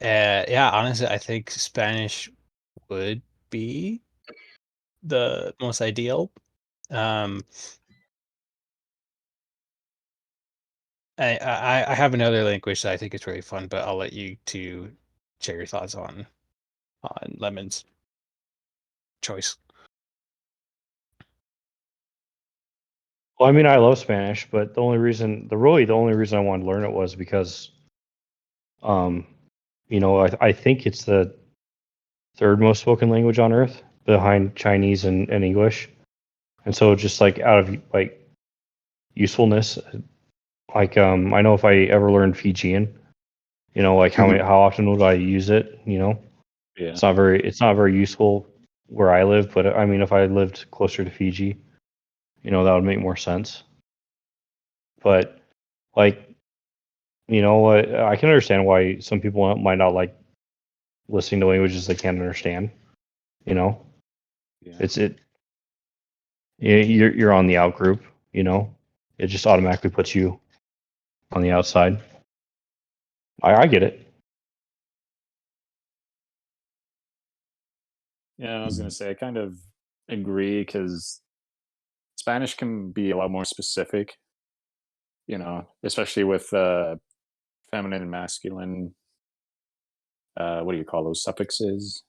[SPEAKER 3] Yeah, honestly, I think Spanish would be the most ideal. Um, I have another language that I think is really fun, but I'll let you two share your thoughts on Lemon's choice.
[SPEAKER 4] Well, I mean, I love Spanish, but the only reason I wanted to learn it was because, I think it's the third most spoken language on earth behind Chinese and English. And so just like out of like usefulness, like I know if I ever learned Fijian, like how often would I use it?
[SPEAKER 2] Yeah.
[SPEAKER 4] It's not very useful where I live, but I mean if I lived closer to Fiji, that would make more sense. But like, I can understand why some people might not like listening to languages they can't understand.
[SPEAKER 2] Yeah.
[SPEAKER 4] You're on the out group. It just automatically puts you on the outside. I get it.
[SPEAKER 2] Yeah, I was gonna say I kind of agree because Spanish can be a lot more specific, especially with feminine and masculine. What do you call those suffixes?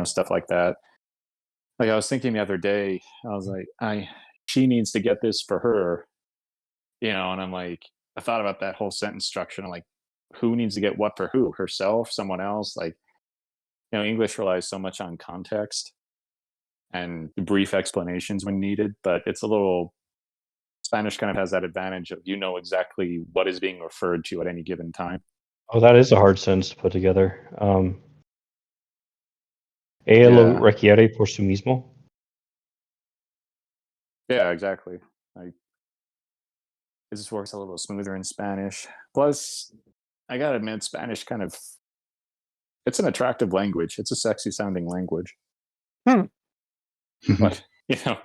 [SPEAKER 2] Stuff like that. Like I was thinking the other day, I was like, she needs to get this for her, and I'm like, I thought about that whole sentence structure, and I'm like, who needs to get what for who? Herself, someone else? Like, English relies so much on context and brief explanations when needed, but it's a little Spanish kind of has that advantage of exactly what is being referred to at any given time.
[SPEAKER 4] Oh, that is a hard sentence to put together. Ella lo requiere por sí mismo.
[SPEAKER 2] Yeah, exactly. Like, it just works a little smoother in Spanish. Plus, I gotta admit, Spanish it's an attractive language. It's a sexy sounding language. But, yeah,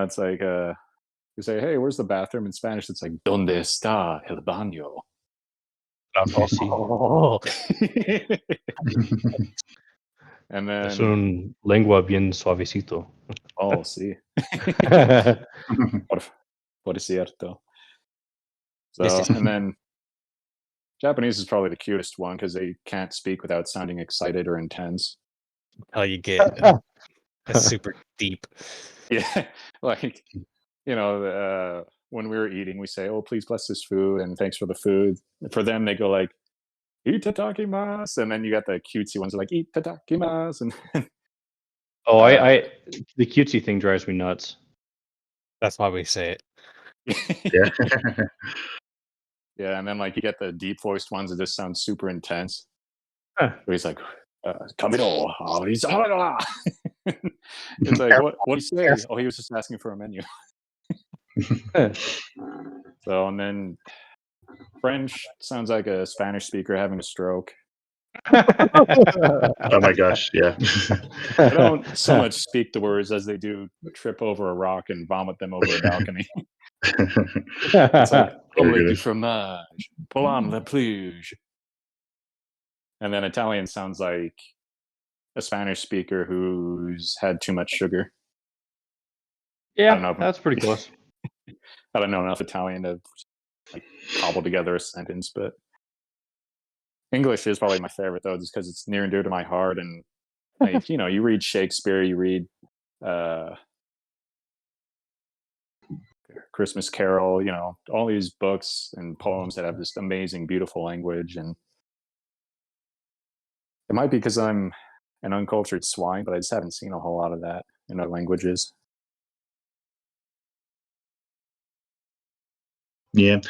[SPEAKER 2] it's like, you say, hey, where's the bathroom in Spanish? It's like, ¿Dónde está el baño?
[SPEAKER 3] Oh.
[SPEAKER 2] And then,
[SPEAKER 4] Es un lengua bien suavecito.
[SPEAKER 2] oh, sí. Por cierto. So, and then Japanese is probably the cutest one because they can't speak without sounding excited or intense.
[SPEAKER 3] How you get that's super deep.
[SPEAKER 2] Yeah, like when we were eating, we say, "Oh, please bless this food and thanks for the food." For them, they go like, "Itadakimasu," and then you got the cutesy ones like "Itadakimasu," and
[SPEAKER 4] Oh, the cutesy thing drives me nuts.
[SPEAKER 3] That's why we say it.
[SPEAKER 1] Yeah.
[SPEAKER 2] Yeah, and then like you get the deep voiced ones that just sound super intense.
[SPEAKER 4] Huh.
[SPEAKER 2] Where he's like, "Kamino, it's like, what do you say? Oh, he was just asking for a menu. So, and then French sounds like a Spanish speaker having a stroke.
[SPEAKER 1] Oh my gosh, yeah.
[SPEAKER 2] I don't so much speak the words as they do trip over a rock and vomit them over a balcony. It's like
[SPEAKER 1] Very
[SPEAKER 2] omelette du
[SPEAKER 1] good.
[SPEAKER 2] fromage, pomme la pluie. And then Italian sounds like a Spanish speaker who's had too much sugar. I don't know.
[SPEAKER 4] Yeah, that's pretty close.
[SPEAKER 2] I don't know enough Italian to like cobble together a sentence, but English is probably my favorite though, just because it's near and dear to my heart. And like, you read Shakespeare, you read Christmas Carol, all these books and poems that have this amazing, beautiful language. And it might be because I'm an uncultured swine, but I just haven't seen a whole lot of that in other languages.
[SPEAKER 1] Yeah.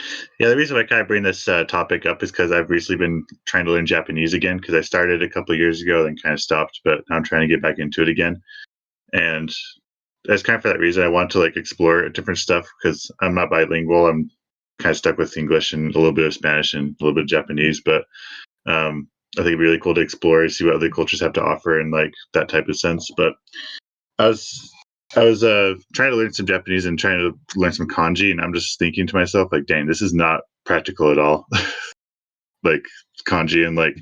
[SPEAKER 1] The reason why I kind of bring this topic up is because I've recently been trying to learn Japanese again because I started a couple of years ago, then kind of stopped, but now I'm trying to get back into it again. And that's kind of for that reason I want to like explore different stuff because I'm not bilingual. I'm kind of stuck with English and a little bit of Spanish and a little bit of Japanese, but I think it'd be really cool to explore, see what other cultures have to offer in like that type of sense. But I was trying to learn some Japanese and trying to learn some kanji, and I'm just thinking to myself, like, dang, this is not practical at all. Like kanji and like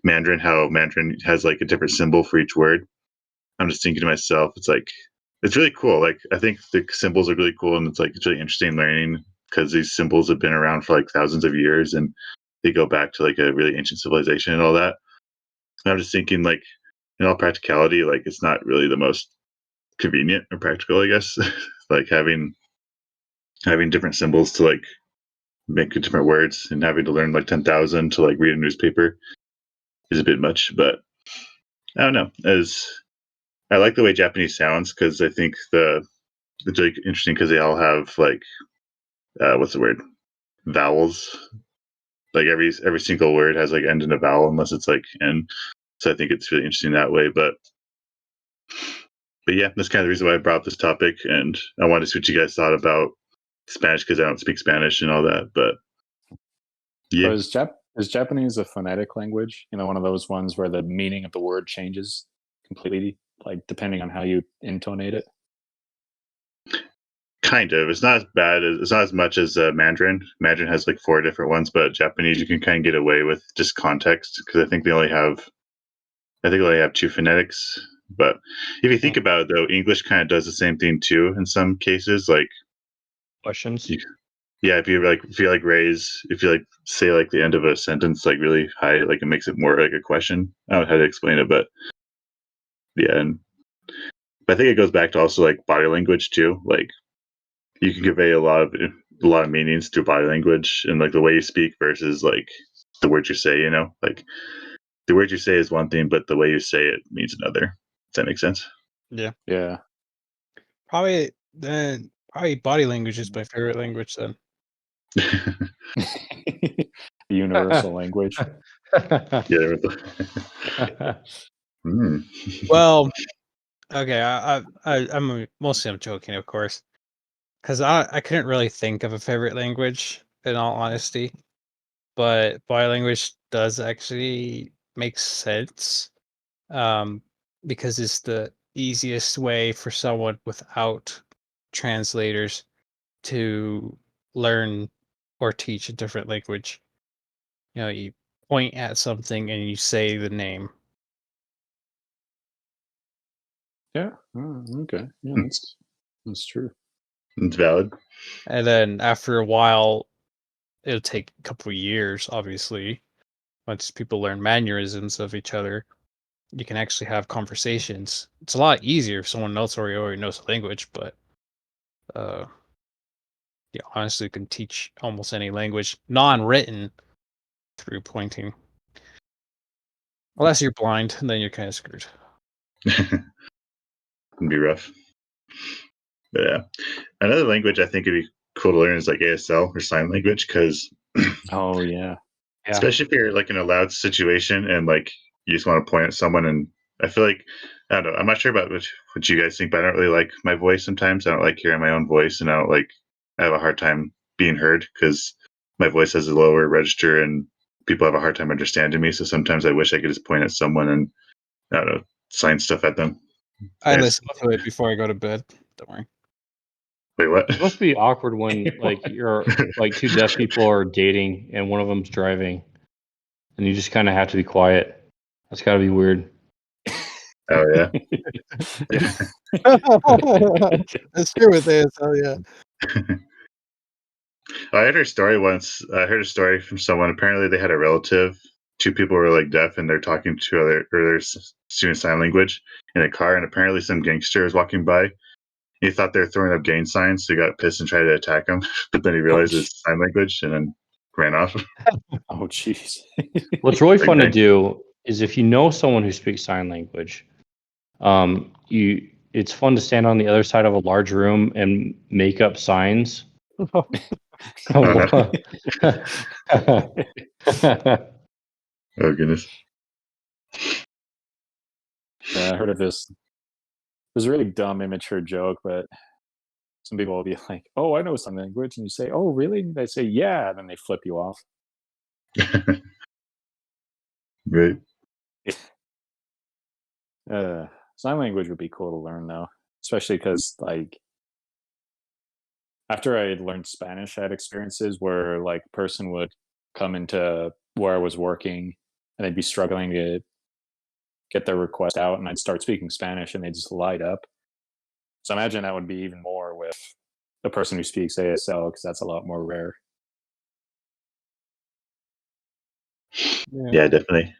[SPEAKER 1] Mandarin, how Mandarin has like a different symbol for each word. I'm just thinking to myself, it's really cool. Like I think the symbols are really cool, and it's really interesting learning because these symbols have been around for like thousands of years, and they go back to like a really ancient civilization and all that. And I'm just thinking, like, in all practicality, like it's not really the most convenient or practical, I guess. Like having different symbols to like make different words and having to learn like 10,000 to like read a newspaper is a bit much. But I don't know. As I like the way Japanese sounds because I think it's really interesting because they all have like what's the word, vowels. Like every single word has like end in a vowel unless it's like N. So I think it's really interesting that way. But yeah, that's kind of the reason why I brought up this topic, and I wanted to see what you guys thought about Spanish because I don't speak Spanish and all that. But yeah,
[SPEAKER 2] So is Japanese a phonetic language? One of those ones where the meaning of the word changes completely, like depending on how you intonate it.
[SPEAKER 1] kind of. It's not as bad as it's not as much as Mandarin. Mandarin has like 4 different ones, but Japanese you can kind of get away with just context because I think they only have 2 phonetics. But if you think about it, though, English kind of does the same thing too in some cases. Like,
[SPEAKER 4] Questions?
[SPEAKER 1] yeah, if you like say like the end of a sentence like really high, like it makes it more like a question. I don't know how to explain it, but yeah, and I think it goes back to also like body language too. Like you can convey a lot of meanings through body language and like the way you speak versus like the words you say. Like the words you say is one thing, but the way you say it means another. Does that make sense?
[SPEAKER 3] Yeah.
[SPEAKER 2] Yeah.
[SPEAKER 3] Probably body language is my favorite language then.
[SPEAKER 2] The universal language.
[SPEAKER 1] Yeah.
[SPEAKER 3] Well, okay, I'm joking, of course, because I couldn't really think of a favorite language in all honesty, but body language does actually make sense, um, because it's the easiest way for someone without translators to learn or teach a different language. You point at something and you say the name.
[SPEAKER 2] Yeah. Oh, okay. Yeah, that's true.
[SPEAKER 1] It's valid.
[SPEAKER 3] And then after a while, it'll take a couple of years, obviously. Once people learn mannerisms of each other, you can actually have conversations. It's a lot easier if someone else already knows the language, but uh, you honestly can teach almost any language, non-written, through pointing. Unless you're blind, then you're kind of screwed.
[SPEAKER 1] Can be rough. But yeah, another language I think it'd be cool to learn is like ASL or sign language because
[SPEAKER 2] Oh yeah.
[SPEAKER 4] Yeah.
[SPEAKER 1] especially if you're like in a loud situation and like you just want to point at someone, and I feel like I don't know. I'm not sure about what you guys think, but I don't really like my voice sometimes. I don't like hearing my own voice, and I have a hard time being heard because my voice has a lower register, and people have a hard time understanding me. So sometimes I wish I could just point at someone and I don't know, sign stuff at them.
[SPEAKER 3] I
[SPEAKER 1] Yes.
[SPEAKER 3] listen to it before I go to bed. Don't worry.
[SPEAKER 1] Wait, what?
[SPEAKER 4] It must be awkward when like you're like two deaf people are dating and one of them's driving, and you just kind of have to be quiet. That's got to be weird.
[SPEAKER 1] Oh yeah.
[SPEAKER 3] That's true with this. Oh yeah.
[SPEAKER 1] I heard a story once. I heard a story from someone. Apparently, they had a relative. Two people were like deaf, and they're talking to other, or they're doing sign language in a car. And apparently, some gangster was walking by. He thought they were throwing up gang signs, so he got pissed and tried to attack him. But then he realized it's sign language, and then ran off.
[SPEAKER 2] Oh, jeez.
[SPEAKER 4] What's really
[SPEAKER 1] Big
[SPEAKER 4] fun to
[SPEAKER 1] bang.
[SPEAKER 4] do is if you know someone who speaks sign language, it's fun to stand on the other side of a large room and make up signs.
[SPEAKER 1] Oh, no. Oh goodness.
[SPEAKER 2] Yeah, I heard of this. It was a really dumb, immature joke, but some people will be like, "Oh, I know sign language," and you say, "Oh, really?" And they say, "Yeah," and then they flip you off.
[SPEAKER 1] Right.
[SPEAKER 2] Sign language would be cool to learn, though, especially because like after I had learned Spanish, I had experiences where like a person would come into where I was working and they'd be struggling to get their request out, and I'd start speaking Spanish and they just light up. So imagine that would be even more with the person who speaks ASL because that's a lot more rare.
[SPEAKER 1] Yeah, definitely.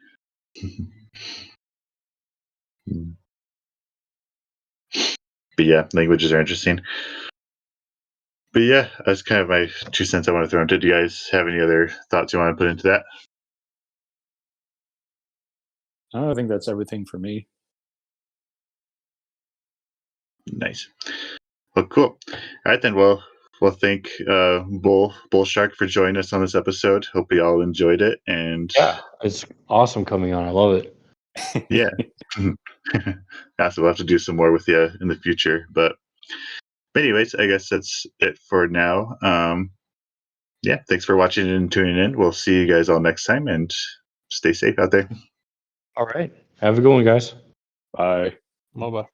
[SPEAKER 1] But yeah, languages are interesting. But yeah, that's kind of my 2 cents I want to throw into. Do you guys have any other thoughts you want to put into that?
[SPEAKER 2] I think that's everything for me.
[SPEAKER 1] Nice. Well, cool. All right then. Well, thank Bull Shark for joining us on this episode. Hope you all enjoyed it. And
[SPEAKER 4] Yeah, it's awesome coming on. I love it.
[SPEAKER 1] yeah, yeah. So we'll have to do some more with you in the future. But anyways, I guess that's it for now. Yeah, thanks for watching and tuning in. We'll see you guys all next time, and stay safe out there.
[SPEAKER 4] All right. Have a good one, guys.
[SPEAKER 2] Bye.
[SPEAKER 3] MOBA.